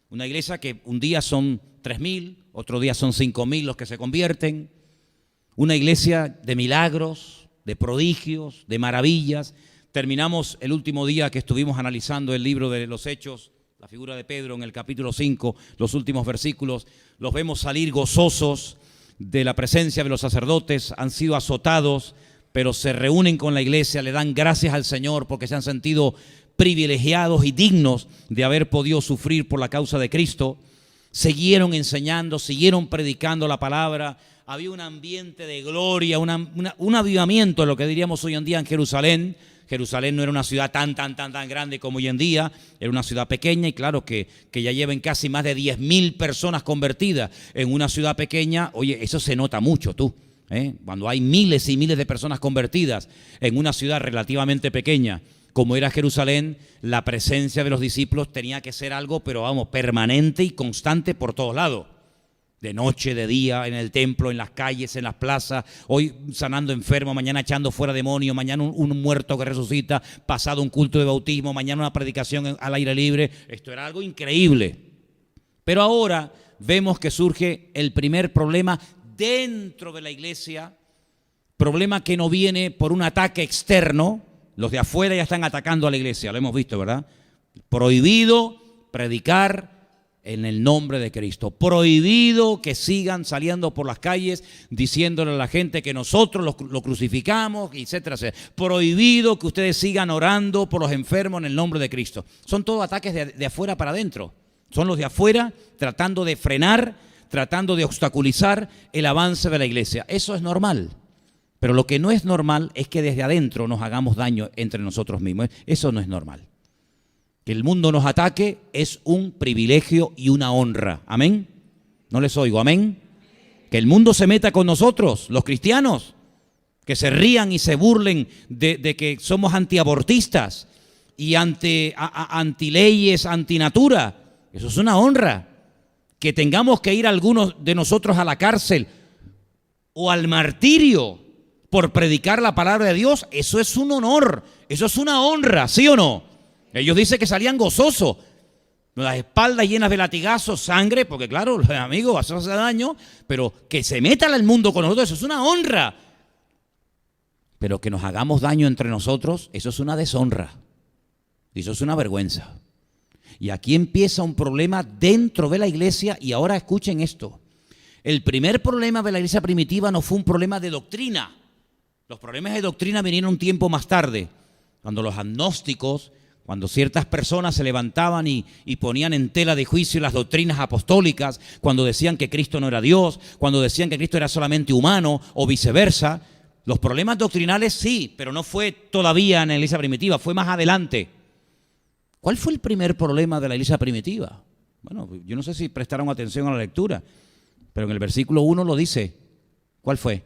una iglesia que un día son 3.000, otro día son 5.000 los que se convierten, una iglesia de milagros, de prodigios, de maravillas. Terminamos el último día que estuvimos analizando el libro de los Hechos, la figura de Pedro en el capítulo 5, los últimos versículos, los vemos salir gozosos de la presencia de los sacerdotes, han sido azotados, pero se reúnen con la iglesia, le dan gracias al Señor porque se han sentido privilegiados y dignos de haber podido sufrir por la causa de Cristo. Siguieron enseñando, siguieron predicando la palabra. Había un ambiente de gloria, un avivamiento, lo que diríamos hoy en día en Jerusalén. Jerusalén no era una ciudad tan grande como hoy en día, era una ciudad pequeña y claro que ya lleven casi más de 10.000 personas convertidas en una ciudad pequeña. Oye, eso se nota mucho, tú. Cuando hay miles y miles de personas convertidas en una ciudad relativamente pequeña como era Jerusalén, la presencia de los discípulos tenía que ser algo, pero vamos, permanente y constante por todos lados. De noche, de día, en el templo, en las calles, en las plazas, hoy sanando enfermos, mañana echando fuera demonios, mañana un muerto que resucita, pasado un culto de bautismo, mañana una predicación al aire libre. Esto era algo increíble. Pero ahora vemos que surge el primer problema dentro de la iglesia, problema que no viene por un ataque externo. Los de afuera ya están atacando a la iglesia, lo hemos visto, ¿verdad? Prohibido predicar en el nombre de Cristo. Prohibido que sigan saliendo por las calles diciéndole a la gente que nosotros lo crucificamos, etcétera, etcétera. Prohibido que ustedes sigan orando por los enfermos en el nombre de Cristo. Son todos ataques de afuera para adentro. Son los de afuera tratando de frenar, tratando de obstaculizar el avance de la iglesia. Eso es normal. Pero lo que no es normal es que desde adentro nos hagamos daño entre nosotros mismos. Eso no es normal. Que el mundo nos ataque es un privilegio y una honra. ¿Amén? No les oigo. ¿Amén? Que el mundo se meta con nosotros, los cristianos, que se rían y se burlen de que somos antiabortistas y antileyes, antinatura. Eso es una honra. Que tengamos que ir algunos de nosotros a la cárcel o al martirio por predicar la palabra de Dios, eso es un honor, eso es una honra, ¿sí o no? Ellos dicen que salían gozosos, las espaldas llenas de latigazos, sangre, porque claro, los amigos, eso hace daño, pero que se metan al mundo con nosotros, eso es una honra. Pero que nos hagamos daño entre nosotros, eso es una deshonra, eso es una vergüenza. Y aquí empieza un problema dentro de la iglesia, y ahora escuchen esto. El primer problema de la iglesia primitiva no fue un problema de doctrina. Los problemas de doctrina vinieron un tiempo más tarde, cuando los agnósticos, cuando ciertas personas se levantaban y ponían en tela de juicio las doctrinas apostólicas, cuando decían que Cristo no era Dios, cuando decían que Cristo era solamente humano o viceversa. Los problemas doctrinales sí, pero no fue todavía en la iglesia primitiva, fue más adelante. ¿Cuál fue el primer problema de la iglesia primitiva? Bueno, yo no sé si prestaron atención a la lectura, pero en el versículo 1 lo dice. ¿Cuál fue?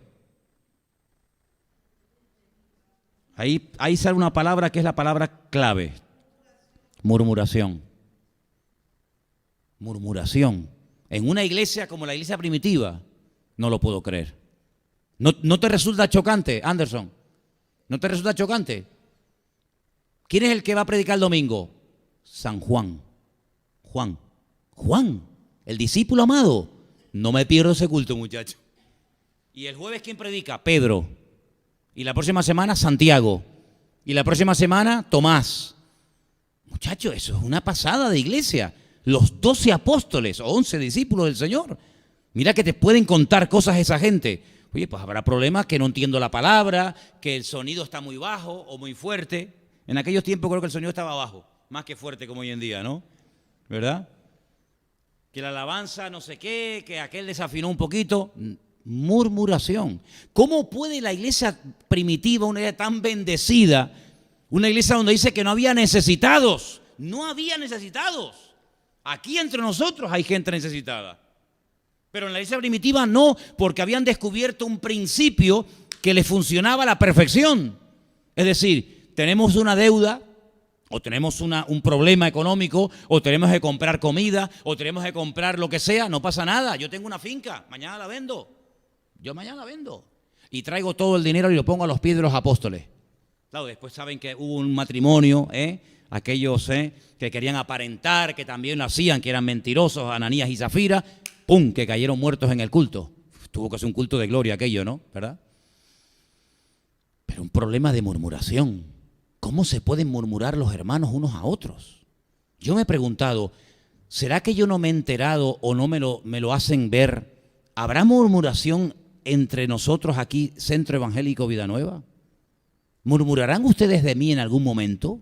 Ahí sale una palabra que es la palabra clave. Murmuración. Murmuración. En una iglesia como la iglesia primitiva, no lo puedo creer. ¿No te resulta chocante, Anderson? ¿No te resulta chocante? ¿Quién es el que va a predicar el domingo? San Juan. Juan, el discípulo amado. No me pierdo ese culto, muchacho. ¿Y el jueves quién predica? Pedro. Y la próxima semana, Santiago. Y la próxima semana, Tomás. Muchachos, eso es una pasada de iglesia. Los 12 apóstoles o 11 discípulos del Señor. Mira que te pueden contar cosas esa gente. Oye, pues habrá problemas que no entiendo la palabra, que el sonido está muy bajo o muy fuerte. En aquellos tiempos creo que el sonido estaba bajo, más que fuerte como hoy en día, ¿no? ¿Verdad? Que la alabanza no sé qué, que aquel desafinó un poquito. Murmuración. ¿Cómo puede la iglesia primitiva, una iglesia tan bendecida, una iglesia donde dice que no había necesitados? No había necesitados. Aquí entre nosotros hay gente necesitada. Pero en la iglesia primitiva no, porque habían descubierto un principio que les funcionaba a la perfección. Es decir, tenemos una deuda, o tenemos un problema económico, o tenemos que comprar comida, o tenemos que comprar lo que sea, no pasa nada. Yo tengo una finca, mañana la vendo. Yo mañana la vendo. Y traigo todo el dinero y lo pongo a los pies de los apóstoles. Claro, después saben que hubo un matrimonio, aquellos que querían aparentar, que también lo hacían, que eran mentirosos, Ananías y Zafira, ¡pum!, que cayeron muertos en el culto. Tuvo que ser un culto de gloria aquello, ¿no? ¿Verdad? Pero un problema de murmuración. ¿Cómo se pueden murmurar los hermanos unos a otros? Yo me he preguntado, ¿será que yo no me he enterado o no me lo hacen ver? ¿Habrá murmuración entre nosotros aquí, Centro Evangélico Vida Nueva? ¿Murmurarán ustedes de mí en algún momento?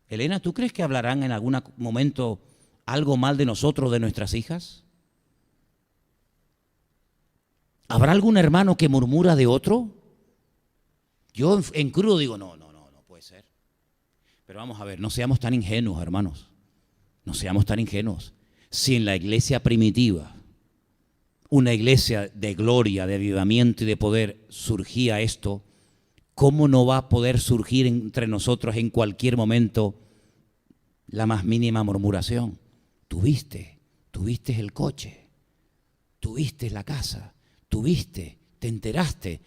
Elena, ¿tú crees que hablarán en algún momento algo mal de nosotros, de nuestras hijas? ¿Habrá algún hermano que murmura de otro? Yo en crudo digo, no puede ser. Pero vamos a ver, no seamos tan ingenuos, hermanos. No seamos tan ingenuos. Si en la iglesia primitiva, una iglesia de gloria, de avivamiento y de poder, surgía esto, ¿cómo no va a poder surgir entre nosotros en cualquier momento la más mínima murmuración? Tuviste el coche, tuviste la casa, te enteraste.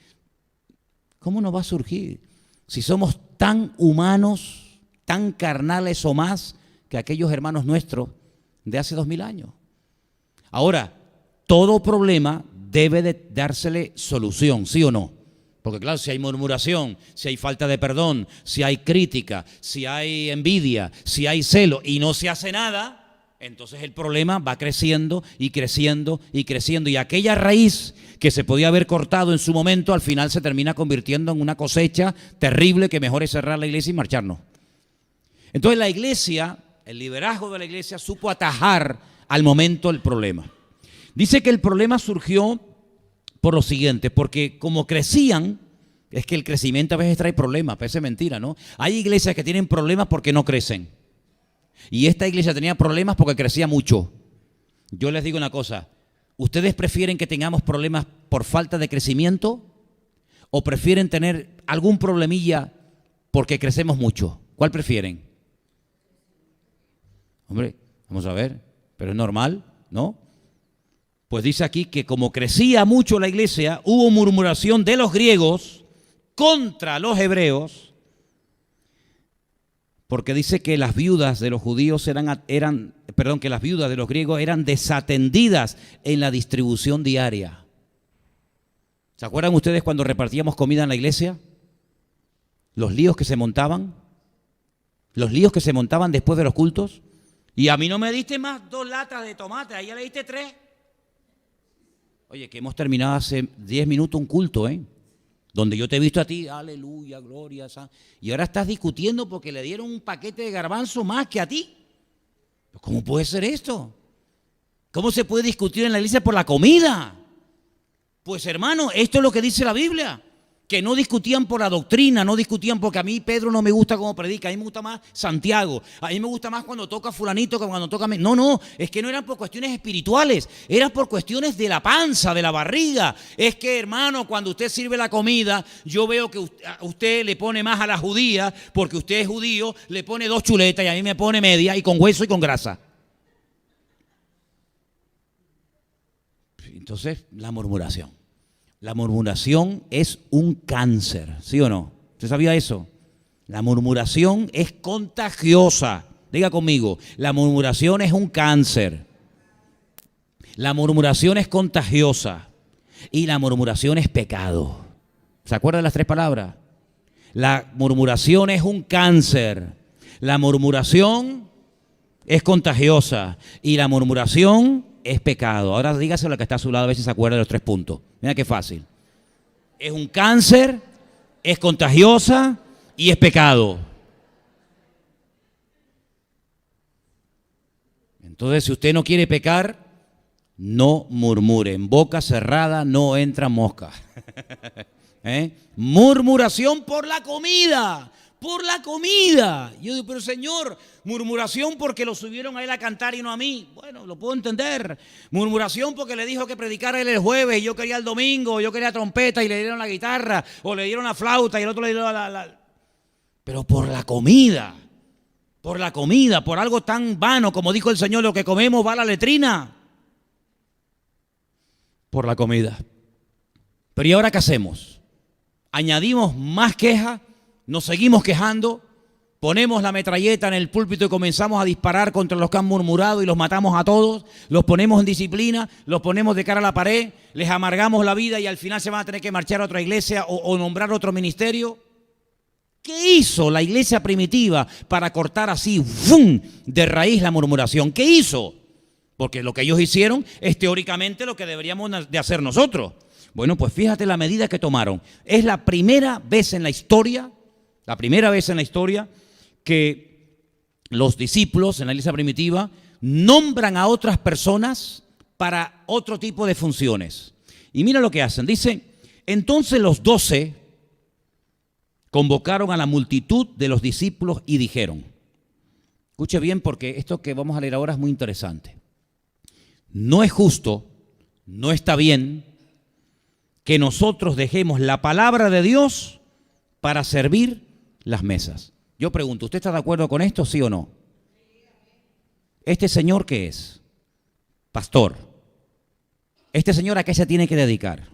¿Cómo no va a surgir? Si somos tan humanos, tan carnales o más que aquellos hermanos nuestros de hace 2000 años. Ahora, todo problema debe de dársele solución, ¿sí o no? Porque claro, si hay murmuración, si hay falta de perdón, si hay crítica, si hay envidia, si hay celo y no se hace nada, entonces el problema va creciendo y creciendo y creciendo. Y aquella raíz que se podía haber cortado en su momento, al final se termina convirtiendo en una cosecha terrible que mejor es cerrar la iglesia y marcharnos. Entonces la iglesia, el liderazgo de la iglesia, supo atajar al momento el problema. Dice que el problema surgió por lo siguiente, porque como crecían, es que el crecimiento a veces trae problemas, parece mentira, ¿no? Hay iglesias que tienen problemas porque no crecen. Y esta iglesia tenía problemas porque crecía mucho. Yo les digo una cosa, ¿ustedes prefieren que tengamos problemas por falta de crecimiento o prefieren tener algún problemilla porque crecemos mucho? ¿Cuál prefieren? Hombre, vamos a ver, pero es normal, ¿no? Pues dice aquí que como crecía mucho la iglesia, hubo murmuración de los griegos contra los hebreos, porque dice que las viudas de los judíos que las viudas de los griegos eran desatendidas en la distribución diaria. ¿Se acuerdan ustedes cuando repartíamos comida en la iglesia? Los líos que se montaban después de los cultos. Y a mí no me diste más 2 latas de tomate, a ella le diste 3. Oye, que hemos terminado hace 10 minutos un culto, donde yo te he visto a ti, aleluya, gloria, y ahora estás discutiendo porque le dieron un paquete de garbanzo más que a ti. ¿Cómo puede ser esto? ¿Cómo se puede discutir en la iglesia por la comida? Pues hermano, esto es lo que dice la Biblia, que no discutían por la doctrina, no discutían porque a mí Pedro no me gusta cómo predica, a mí me gusta más Santiago, a mí me gusta más cuando toca fulanito que cuando toca... No, es que no eran por cuestiones espirituales, eran por cuestiones de la panza, de la barriga. Es que hermano, cuando usted sirve la comida, yo veo que usted le pone más a la judía, porque usted es judío, le pone 2 chuletas y a mí me pone media y con hueso y con grasa. Entonces, la murmuración. La murmuración es un cáncer, ¿sí o no? ¿Usted sabía eso? La murmuración es contagiosa. Diga conmigo, la murmuración es un cáncer. La murmuración es contagiosa y la murmuración es pecado. ¿Se acuerdan de las 3 palabras? La murmuración es un cáncer. La murmuración es contagiosa y la murmuración es pecado. Ahora dígaselo a la que está a su lado a ver si se acuerda de los 3 puntos. Mira qué fácil. Es un cáncer, es contagiosa y es pecado. Entonces, si usted no quiere pecar, no murmure. En boca cerrada no entra mosca. Murmuración por la comida. Por la comida. Yo digo, pero Señor, murmuración porque lo subieron a él a cantar y no a mí. Bueno, lo puedo entender. Murmuración porque le dijo que predicara él el jueves y yo quería el domingo, yo quería trompeta y le dieron la guitarra, o le dieron la flauta y el otro le dieron Pero por la comida, por algo tan vano, como dijo el Señor, lo que comemos va a la letrina. Por la comida. Pero ¿y ahora qué hacemos? Añadimos más quejas. Nos seguimos quejando, ponemos la metralleta en el púlpito y comenzamos a disparar contra los que han murmurado y los matamos a todos, los ponemos en disciplina, los ponemos de cara a la pared, les amargamos la vida y al final se van a tener que marchar a otra iglesia o nombrar otro ministerio. ¿Qué hizo la iglesia primitiva para cortar así ¡fum!, de raíz la murmuración? ¿Qué hizo? Porque lo que ellos hicieron es teóricamente lo que deberíamos de hacer nosotros. Bueno, pues fíjate la medida que tomaron. Es la primera vez en la historia que los discípulos en la iglesia primitiva nombran a otras personas para otro tipo de funciones. Y mira lo que hacen. Dice, entonces los 12 convocaron a la multitud de los discípulos y dijeron, escuche bien porque esto que vamos a leer ahora es muy interesante. No es justo, no está bien que nosotros dejemos la palabra de Dios para servir las mesas. Yo pregunto, ¿usted está de acuerdo con esto, sí o no? ¿Este señor qué es? Pastor. ¿Este señor a qué se tiene que dedicar?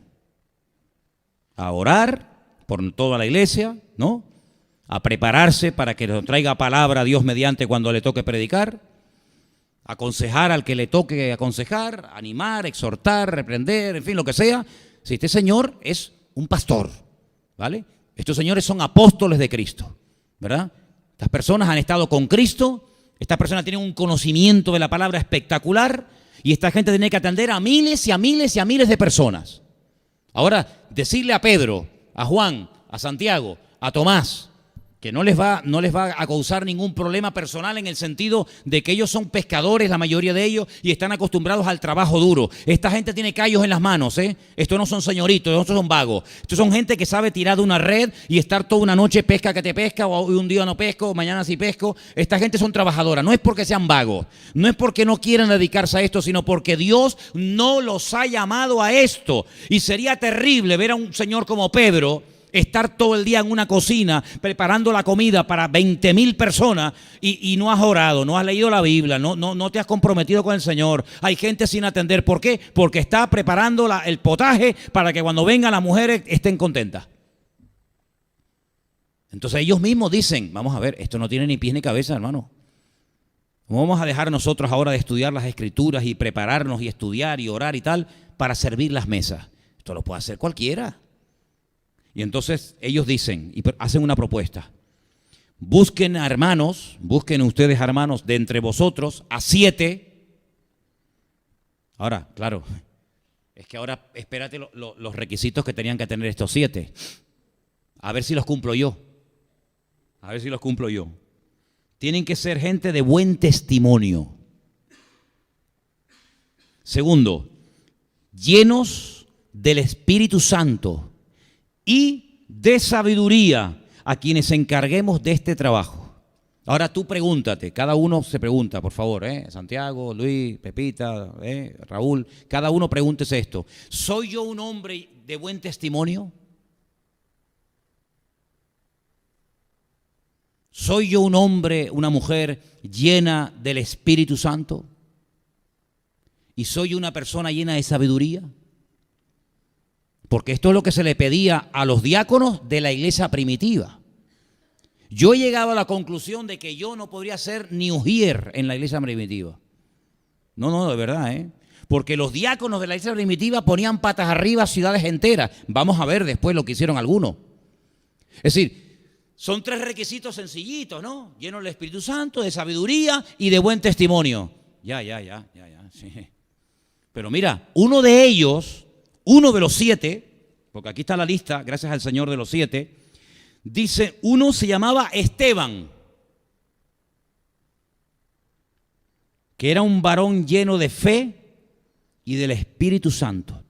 A orar por toda la iglesia, ¿no? A prepararse para que nos traiga palabra a Dios mediante cuando le toque predicar, aconsejar al que le toque aconsejar, animar, exhortar, reprender, en fin, lo que sea. Si este señor es un pastor, ¿vale? Estos señores son apóstoles de Cristo, ¿verdad? Estas personas han estado con Cristo Esta persona tiene un conocimiento de la palabra espectacular y esta gente tiene que atender a miles y a miles y a miles de personas. Ahora, decirle a Pedro, a Juan, a Santiago, a Tomás, que no les va a causar ningún problema personal en el sentido de que ellos son pescadores, la mayoría de ellos, y están acostumbrados al trabajo duro. Esta gente tiene callos en las manos, ¿eh? Estos no son señoritos, estos son vagos. Estos son gente que sabe tirar de una red y estar toda una noche pesca que te pesca, o un día no pesco, mañana sí pesco. Esta gente son trabajadoras, no es porque sean vagos, no es porque no quieran dedicarse a esto, sino porque Dios no los ha llamado a esto. Y sería terrible ver a un señor como Pedro estar todo el día en una cocina preparando la comida para 20,000 personas y no has orado, no has leído la Biblia, no te has comprometido con el Señor. Hay gente sin atender. ¿Por qué? Porque está preparando el potaje para que cuando vengan las mujeres estén contentas. Entonces ellos mismos dicen, vamos a ver, esto no tiene ni pies ni cabeza, hermano. ¿Cómo vamos a dejar nosotros ahora de estudiar las Escrituras y prepararnos y estudiar y orar y tal para servir las mesas? Esto lo puede hacer cualquiera. Y entonces ellos dicen y hacen una propuesta. Busquen ustedes hermanos de entre vosotros a 7. Ahora, claro, es que ahora espérate los requisitos que tenían que tener estos 7. A ver si los cumplo yo. Tienen que ser gente de buen testimonio. Segundo, llenos del Espíritu Santo y de sabiduría, a quienes encarguemos de este trabajo. Ahora tú pregúntate, cada uno se pregunta, por favor, Santiago, Luis, Pepita, Raúl, cada uno pregúntese esto. ¿Soy yo un hombre de buen testimonio? ¿Soy yo un hombre, una mujer llena del Espíritu Santo? ¿Y soy una persona llena de sabiduría? Porque esto es lo que se le pedía a los diáconos de la iglesia primitiva. Yo he llegado a la conclusión de que yo no podría ser ni ujier en la iglesia primitiva. No, de verdad, Porque los diáconos de la iglesia primitiva ponían patas arriba ciudades enteras. Vamos a ver después lo que hicieron algunos. Es decir, son 3 requisitos sencillitos, ¿no? Lleno del Espíritu Santo, de sabiduría y de buen testimonio. Ya, sí. Pero mira, uno de los 7, porque aquí está la lista, gracias al Señor, de los 7, dice, uno se llamaba Esteban, que era un varón lleno de fe y del Espíritu Santo.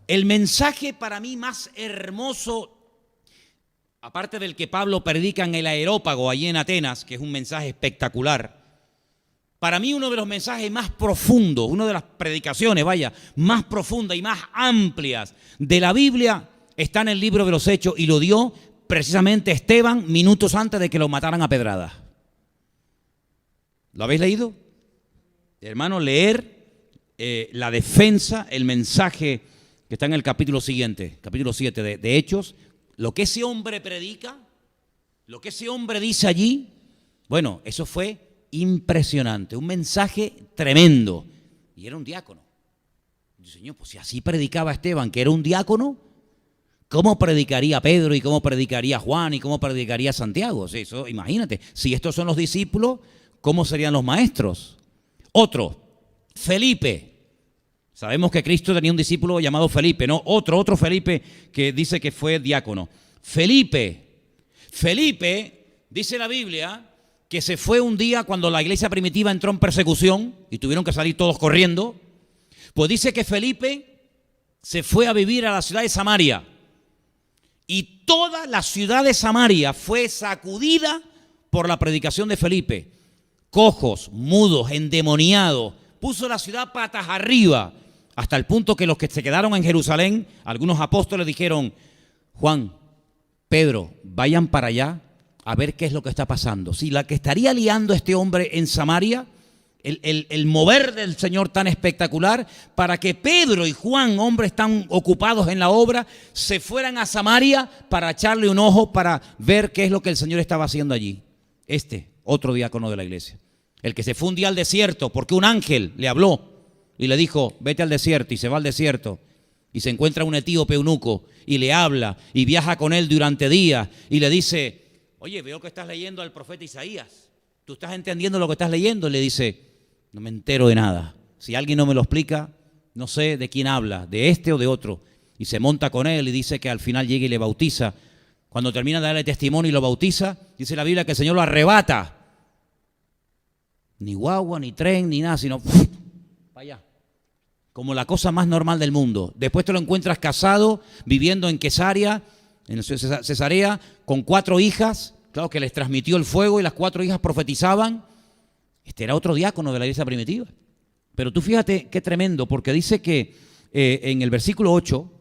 El mensaje para mí más hermoso, aparte del que Pablo predica en el Areópago, allí en Atenas, que es un mensaje espectacular, para mí uno de los mensajes más profundos, una de las predicaciones, más profundas y más amplias de la Biblia está en el libro de los Hechos y lo dio precisamente Esteban minutos antes de que lo mataran a pedradas. ¿Lo habéis leído? Hermano, leer la defensa, el mensaje que está en el capítulo siguiente, capítulo 7 de Hechos, lo que ese hombre predica, lo que ese hombre dice allí, bueno, eso fue impresionante, un mensaje tremendo. Y era un diácono. Y, Señor, pues si así predicaba Esteban, que era un diácono, ¿cómo predicaría Pedro y cómo predicaría Juan y cómo predicaría Santiago? Sí, eso, imagínate, si estos son los discípulos, ¿cómo serían los maestros? Otro, Felipe. Sabemos que Cristo tenía un discípulo llamado Felipe, ¿no? Otro Felipe que dice que fue diácono. Felipe, dice la Biblia, que se fue un día cuando la iglesia primitiva entró en persecución y tuvieron que salir todos corriendo. Pues dice que Felipe se fue a vivir a la ciudad de Samaria y toda la ciudad de Samaria fue sacudida por la predicación de Felipe. Cojos, mudos, endemoniados, puso la ciudad patas arriba, hasta el punto que los que se quedaron en Jerusalén, algunos apóstoles dijeron, Juan, Pedro, vayan para allá a ver qué es lo que está pasando. Si la que estaría liando este hombre en Samaria, el mover del Señor tan espectacular, para que Pedro y Juan, hombres tan ocupados en la obra, se fueran a Samaria para echarle un ojo, para ver qué es lo que el Señor estaba haciendo allí. Otro diácono de la iglesia, el que se fue un día al desierto, porque un ángel le habló y le dijo, vete al desierto, y se va al desierto. Y se encuentra un etíope eunuco y le habla y viaja con él durante días y le dice, oye, veo que estás leyendo al profeta Isaías. ¿Tú estás entendiendo lo que estás leyendo? Le dice, no me entero de nada. Si alguien no me lo explica, no sé de quién habla, de este o de otro. Y se monta con él y dice que al final llega y le bautiza. Cuando termina de darle testimonio y lo bautiza, dice la Biblia que el Señor lo arrebata. Ni guagua, ni tren, ni nada, sino para allá. Como la cosa más normal del mundo. Después te lo encuentras casado, viviendo en Cesarea, con 4 hijas, claro que les transmitió el fuego y las 4 hijas profetizaban. Este era otro diácono de la iglesia primitiva. Pero tú fíjate qué tremendo, porque dice que en el versículo 8,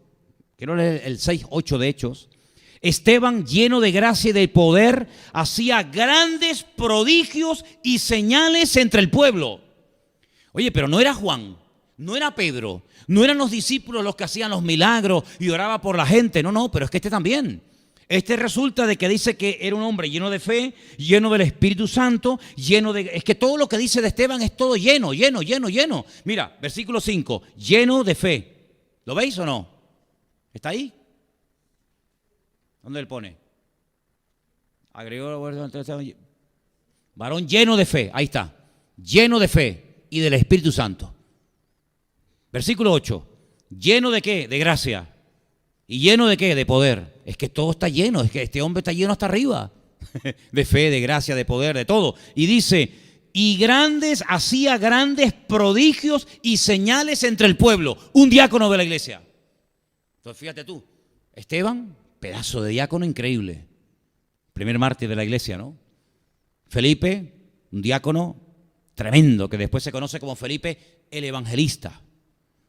quiero leer el 6-8 de Hechos, Esteban, lleno de gracia y de poder, hacía grandes prodigios y señales entre el pueblo. Oye, pero no era Juan, no era Pedro, no eran los discípulos los que hacían los milagros y oraba por la gente. No, pero es que este también. Este resulta de que dice que era un hombre lleno de fe, lleno del Espíritu Santo, es que todo lo que dice de Esteban es todo lleno. Mira, versículo 5, lleno de fe. ¿Lo veis o no? ¿Está ahí? ¿Dónde él pone? Agregó varón lleno de fe, ahí está, lleno de fe y del Espíritu Santo. Versículo 8, ¿lleno de qué? De gracia. ¿Y lleno de qué? De poder. Es que todo está lleno, es que este hombre está lleno hasta arriba. De fe, de gracia, de poder, de todo. Y dice, hacía grandes prodigios y señales entre el pueblo. Un diácono de la iglesia. Entonces fíjate tú, Esteban, pedazo de diácono increíble. Primer mártir de la iglesia, ¿no? Felipe, un diácono tremendo, que después se conoce como Felipe el Evangelista.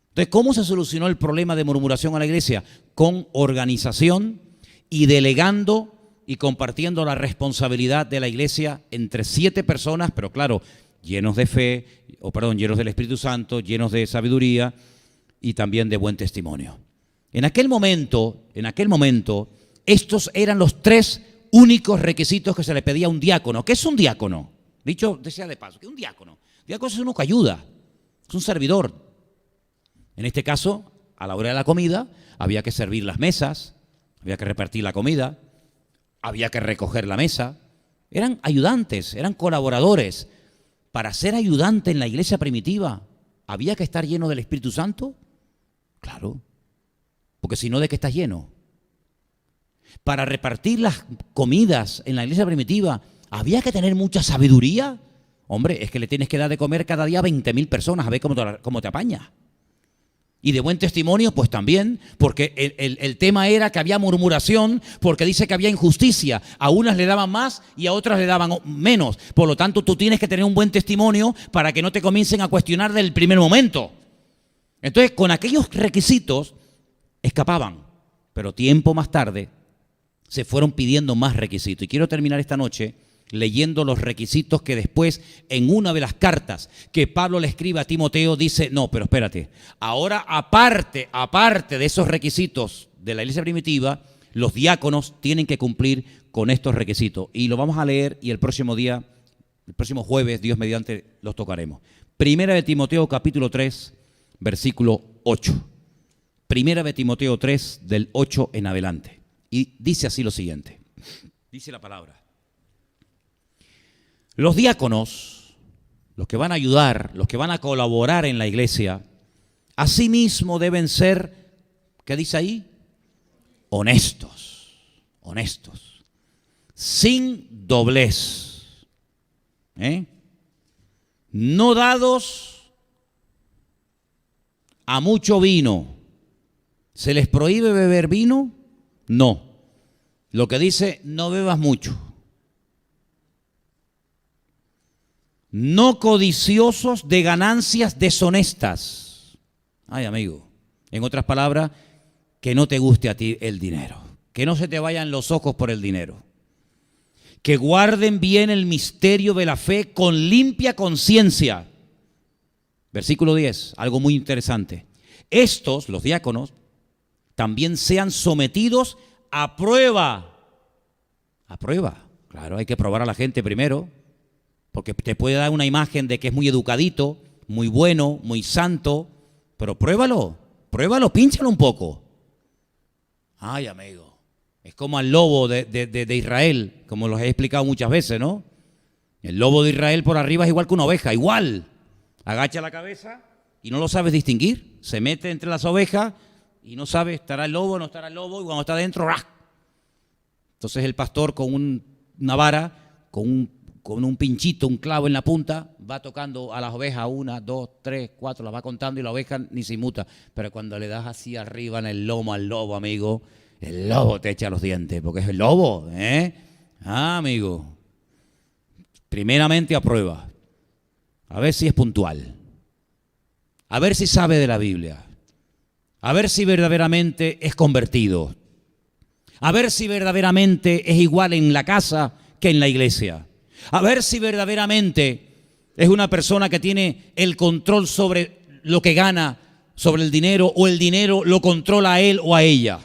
Entonces, ¿cómo se solucionó el problema de murmuración a la iglesia? Con organización y delegando y compartiendo la responsabilidad de la iglesia entre 7 personas, pero claro, llenos de fe, llenos del Espíritu Santo, llenos de sabiduría y también de buen testimonio. En aquel momento, estos eran los 3 únicos requisitos que se le pedía a un diácono. ¿Qué es un diácono? Dicho sea de paso, ¿qué es un diácono? Diácono es uno que ayuda, es un servidor. En este caso, a la hora de la comida, había que servir las mesas, había que repartir la comida, había que recoger la mesa. Eran ayudantes, eran colaboradores. Para ser ayudante en la iglesia primitiva, ¿había que estar lleno del Espíritu Santo? Claro, porque si no, ¿de qué estás lleno? Para repartir las comidas en la iglesia primitiva, ¿había que tener mucha sabiduría? Hombre, es que le tienes que dar de comer cada día a 20.000 personas, a ver cómo te apañas. Y de buen testimonio, pues también, porque el tema era que había murmuración, porque dice que había injusticia. A unas le daban más y a otras le daban menos. Por lo tanto, tú tienes que tener un buen testimonio para que no te comiencen a cuestionar del primer momento. Entonces, con aquellos requisitos, escapaban. Pero tiempo más tarde, se fueron pidiendo más requisitos. Y quiero terminar esta noche leyendo los requisitos que después en una de las cartas que Pablo le escribe a Timoteo dice, no, pero espérate, ahora aparte de esos requisitos de la iglesia primitiva, los diáconos tienen que cumplir con estos requisitos. Y lo vamos a leer y el próximo jueves, Dios mediante, los tocaremos. Primera de Timoteo capítulo 3, versículo 8. Primera de Timoteo 3, del 8 en adelante. Y dice así lo siguiente, dice la palabra. Los diáconos, los que van a ayudar, los que van a colaborar en la iglesia, asimismo deben ser, ¿qué dice ahí? Honestos, sin doblez, no dados a mucho vino. ¿Se les prohíbe beber vino? No. Lo que dice, no bebas mucho. No codiciosos de ganancias deshonestas. Ay, amigo. En otras palabras, que no te guste a ti el dinero. Que no se te vayan los ojos por el dinero. Que guarden bien el misterio de la fe con limpia conciencia. Versículo 10, algo muy interesante. Estos, los diáconos, también sean sometidos a prueba. A prueba. Claro, hay que probar a la gente primero. Porque te puede dar una imagen de que es muy educadito, muy bueno, muy santo, pero pruébalo, pínchalo un poco. Ay, amigo, es como al lobo de Israel, como los he explicado muchas veces, ¿no? El lobo de Israel por arriba es igual que una oveja, igual. Agacha la cabeza y no lo sabes distinguir. Se mete entre las ovejas y no sabe, estará el lobo o no estará el lobo, y cuando está dentro, ¡rah! Entonces el pastor con una vara, con un pinchito, un clavo en la punta, va tocando a las ovejas, 1, 2, 3, 4, las va contando y la oveja ni se inmuta. Pero cuando le das así arriba en el lomo al lobo, amigo, el lobo te echa los dientes, porque es el lobo, ¿eh? Ah, amigo. Primeramente a prueba. A ver si es puntual. A ver si sabe de la Biblia. A ver si verdaderamente es convertido. A ver si verdaderamente es igual en la casa que en la iglesia. A ver si verdaderamente es una persona que tiene el control sobre lo que gana, sobre el dinero, o el dinero lo controla a él o a ella.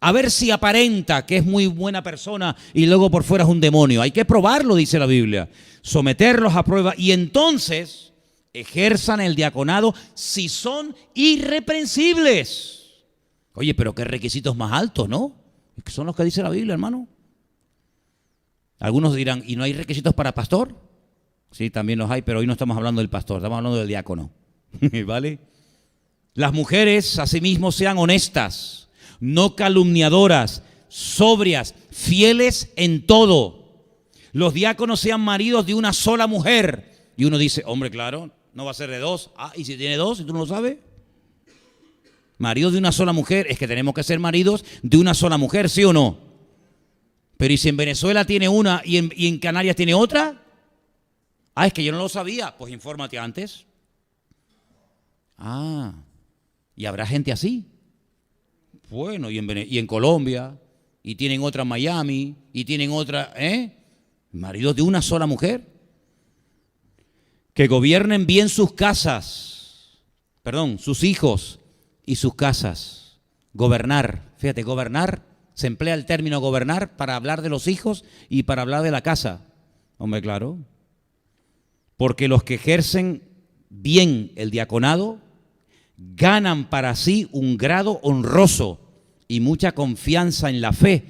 A ver si aparenta que es muy buena persona y luego por fuera es un demonio. Hay que probarlo, dice la Biblia. Someterlos a prueba y entonces ejerzan el diaconado si son irreprensibles. Oye, pero qué requisitos más altos, ¿no? Es que son los que dice la Biblia, hermano. Algunos dirán, ¿y no hay requisitos para pastor? Sí, también los hay, pero hoy no estamos hablando del pastor, estamos hablando del diácono. ¿Vale? Las mujeres, asimismo, sean honestas, no calumniadoras, sobrias, fieles en todo. Los diáconos sean maridos de una sola mujer. Y uno dice, hombre, claro, no va a ser de dos. Ah, ¿y si tiene dos? ¿Y tú no lo sabes? Maridos de una sola mujer, es que tenemos que ser maridos de una sola mujer, ¿sí o no? Pero ¿y si en Venezuela tiene una y en Canarias tiene otra? Ah, es que yo no lo sabía. Pues infórmate antes. Ah, ¿y habrá gente así? Bueno, y en Colombia, y tienen otra en Miami, y tienen otra, maridos de una sola mujer. Que gobiernen bien sus casas, sus hijos y sus casas. Gobernar, fíjate, gobernar, se emplea el término gobernar para hablar de los hijos y para hablar de la casa. Hombre, claro. Porque los que ejercen bien el diaconado ganan para sí un grado honroso y mucha confianza en la fe,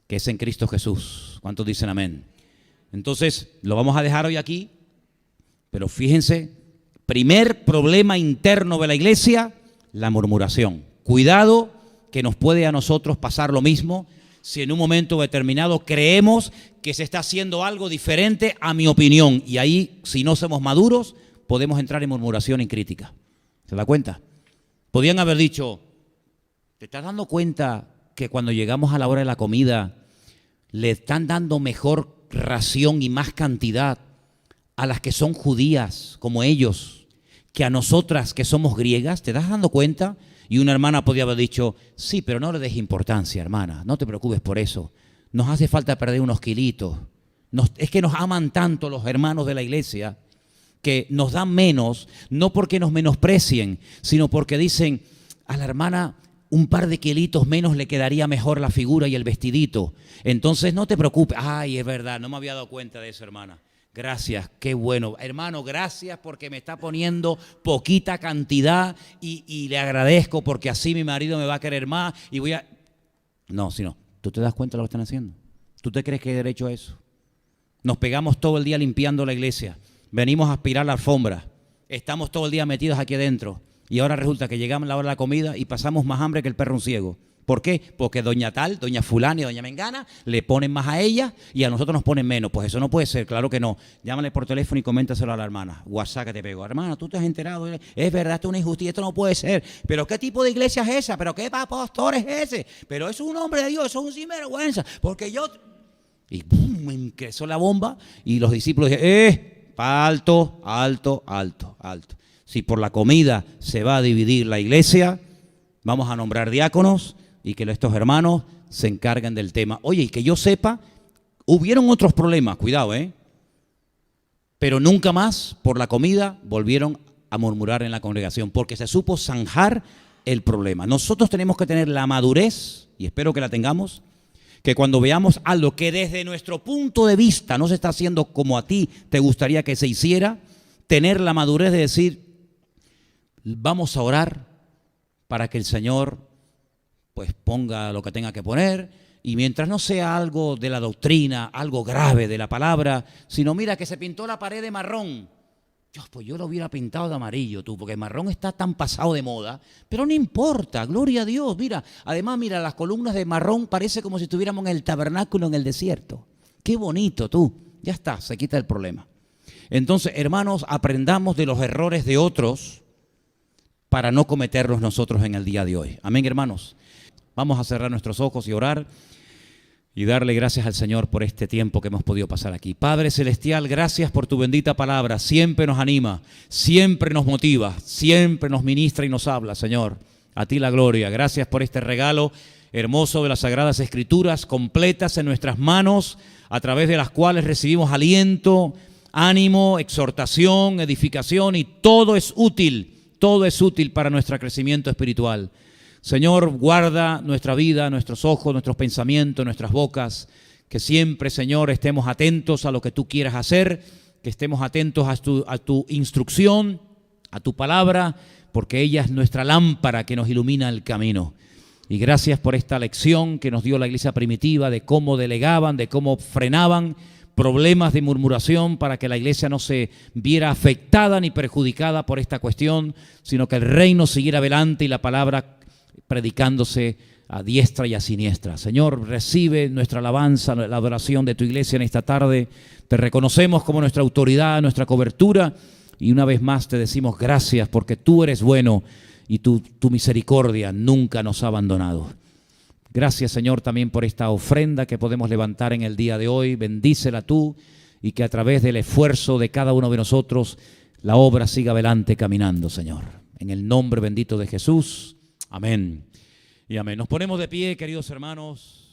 que es en Cristo Jesús. ¿Cuántos dicen amén? Entonces, lo vamos a dejar hoy aquí, pero fíjense, primer problema interno de la iglesia, la murmuración. Cuidado, que nos puede a nosotros pasar lo mismo si en un momento determinado creemos que se está haciendo algo diferente a mi opinión. Y ahí, si no somos maduros, podemos entrar en murmuración y crítica. ¿Se da cuenta? Podían haber dicho, ¿te estás dando cuenta que cuando llegamos a la hora de la comida le están dando mejor ración y más cantidad a las que son judías, como ellos, que a nosotras que somos griegas? ¿Te estás dando cuenta? Y una hermana podía haber dicho, sí, pero no le des importancia, hermana, no te preocupes por eso. Nos hace falta perder unos kilitos. Es que nos aman tanto los hermanos de la iglesia que nos dan menos, no porque nos menosprecien, sino porque dicen, a la hermana un par de kilitos menos le quedaría mejor la figura y el vestidito. Entonces no te preocupes. Ay, es verdad, no me había dado cuenta de eso, hermana. Gracias, qué bueno. Hermano, gracias porque me está poniendo poquita cantidad y le agradezco porque así mi marido me va a querer más y voy a... No, sino, ¿tú te das cuenta de lo que están haciendo? ¿Tú te crees que hay derecho a eso? Nos pegamos todo el día limpiando la iglesia, venimos a aspirar la alfombra, estamos todo el día metidos aquí adentro y ahora resulta que llegamos a la hora de la comida y pasamos más hambre que el perro un ciego. ¿Por qué? Porque doña tal, doña fulana y doña mengana le ponen más a ella y a nosotros nos ponen menos. Pues eso no puede ser, claro que no. Llámale por teléfono y coméntaselo a la hermana. WhatsApp que te pego. Hermana, tú te has enterado. Es verdad, esto es una injusticia, esto no puede ser. ¿Pero qué tipo de iglesia es esa? ¿Pero qué pastor es ese? Pero eso es un hombre de Dios, eso es un sinvergüenza. Porque yo... Y ¡pum! Me ingresó la bomba y los discípulos dijeron, alto, alto, alto, alto. Si por la comida se va a dividir la iglesia, vamos a nombrar diáconos y que estos hermanos se encarguen del tema. Oye, y que yo sepa, hubieron otros problemas, cuidado, pero nunca más por la comida volvieron a murmurar en la congregación, porque se supo zanjar el problema. Nosotros tenemos que tener la madurez, y espero que la tengamos, que cuando veamos algo que desde nuestro punto de vista no se está haciendo como a ti te gustaría que se hiciera, tener la madurez de decir, vamos a orar para que el Señor pues ponga lo que tenga que poner Y mientras no sea algo de la doctrina, algo grave de la palabra, sino mira que se pintó la pared de marrón. Pues yo lo hubiera pintado de amarillo, tú, porque el marrón está tan pasado de moda, pero no importa, gloria a Dios. Mira, además, mira, las columnas de marrón parece como si estuviéramos en el tabernáculo en el desierto. Qué bonito, tú. Ya está, se quita el problema. Entonces, hermanos, aprendamos de los errores de otros para no cometerlos nosotros en el día de hoy. Amén, hermanos. Vamos a cerrar nuestros ojos y orar y darle gracias al Señor por este tiempo que hemos podido pasar aquí. Padre Celestial, gracias por tu bendita palabra. Siempre nos anima, siempre nos motiva, siempre nos ministra y nos habla, Señor. A ti la gloria. Gracias por este regalo hermoso de las Sagradas Escrituras, completas en nuestras manos, a través de las cuales recibimos aliento, ánimo, exhortación, edificación, y todo es útil para nuestro crecimiento espiritual. Señor, guarda nuestra vida, nuestros ojos, nuestros pensamientos, nuestras bocas, que siempre, Señor, estemos atentos a lo que tú quieras hacer, que estemos atentos a tu instrucción, a tu palabra, porque ella es nuestra lámpara que nos ilumina el camino. Y gracias por esta lección que nos dio la iglesia primitiva de cómo delegaban, de cómo frenaban problemas de murmuración para que la iglesia no se viera afectada ni perjudicada por esta cuestión, sino que el reino siguiera adelante y la palabra predicándose a diestra y a siniestra. Señor, recibe nuestra alabanza, la adoración de tu iglesia en esta tarde. Te reconocemos como nuestra autoridad, nuestra cobertura, y una vez más te decimos gracias porque tú eres bueno y tu misericordia nunca nos ha abandonado. Gracias, Señor, también por esta ofrenda que podemos levantar en el día de hoy. Bendícela tú, y que a través del esfuerzo de cada uno de nosotros la obra siga adelante caminando, Señor. En el nombre bendito de Jesús. Amén y amén. Nos ponemos de pie, queridos hermanos.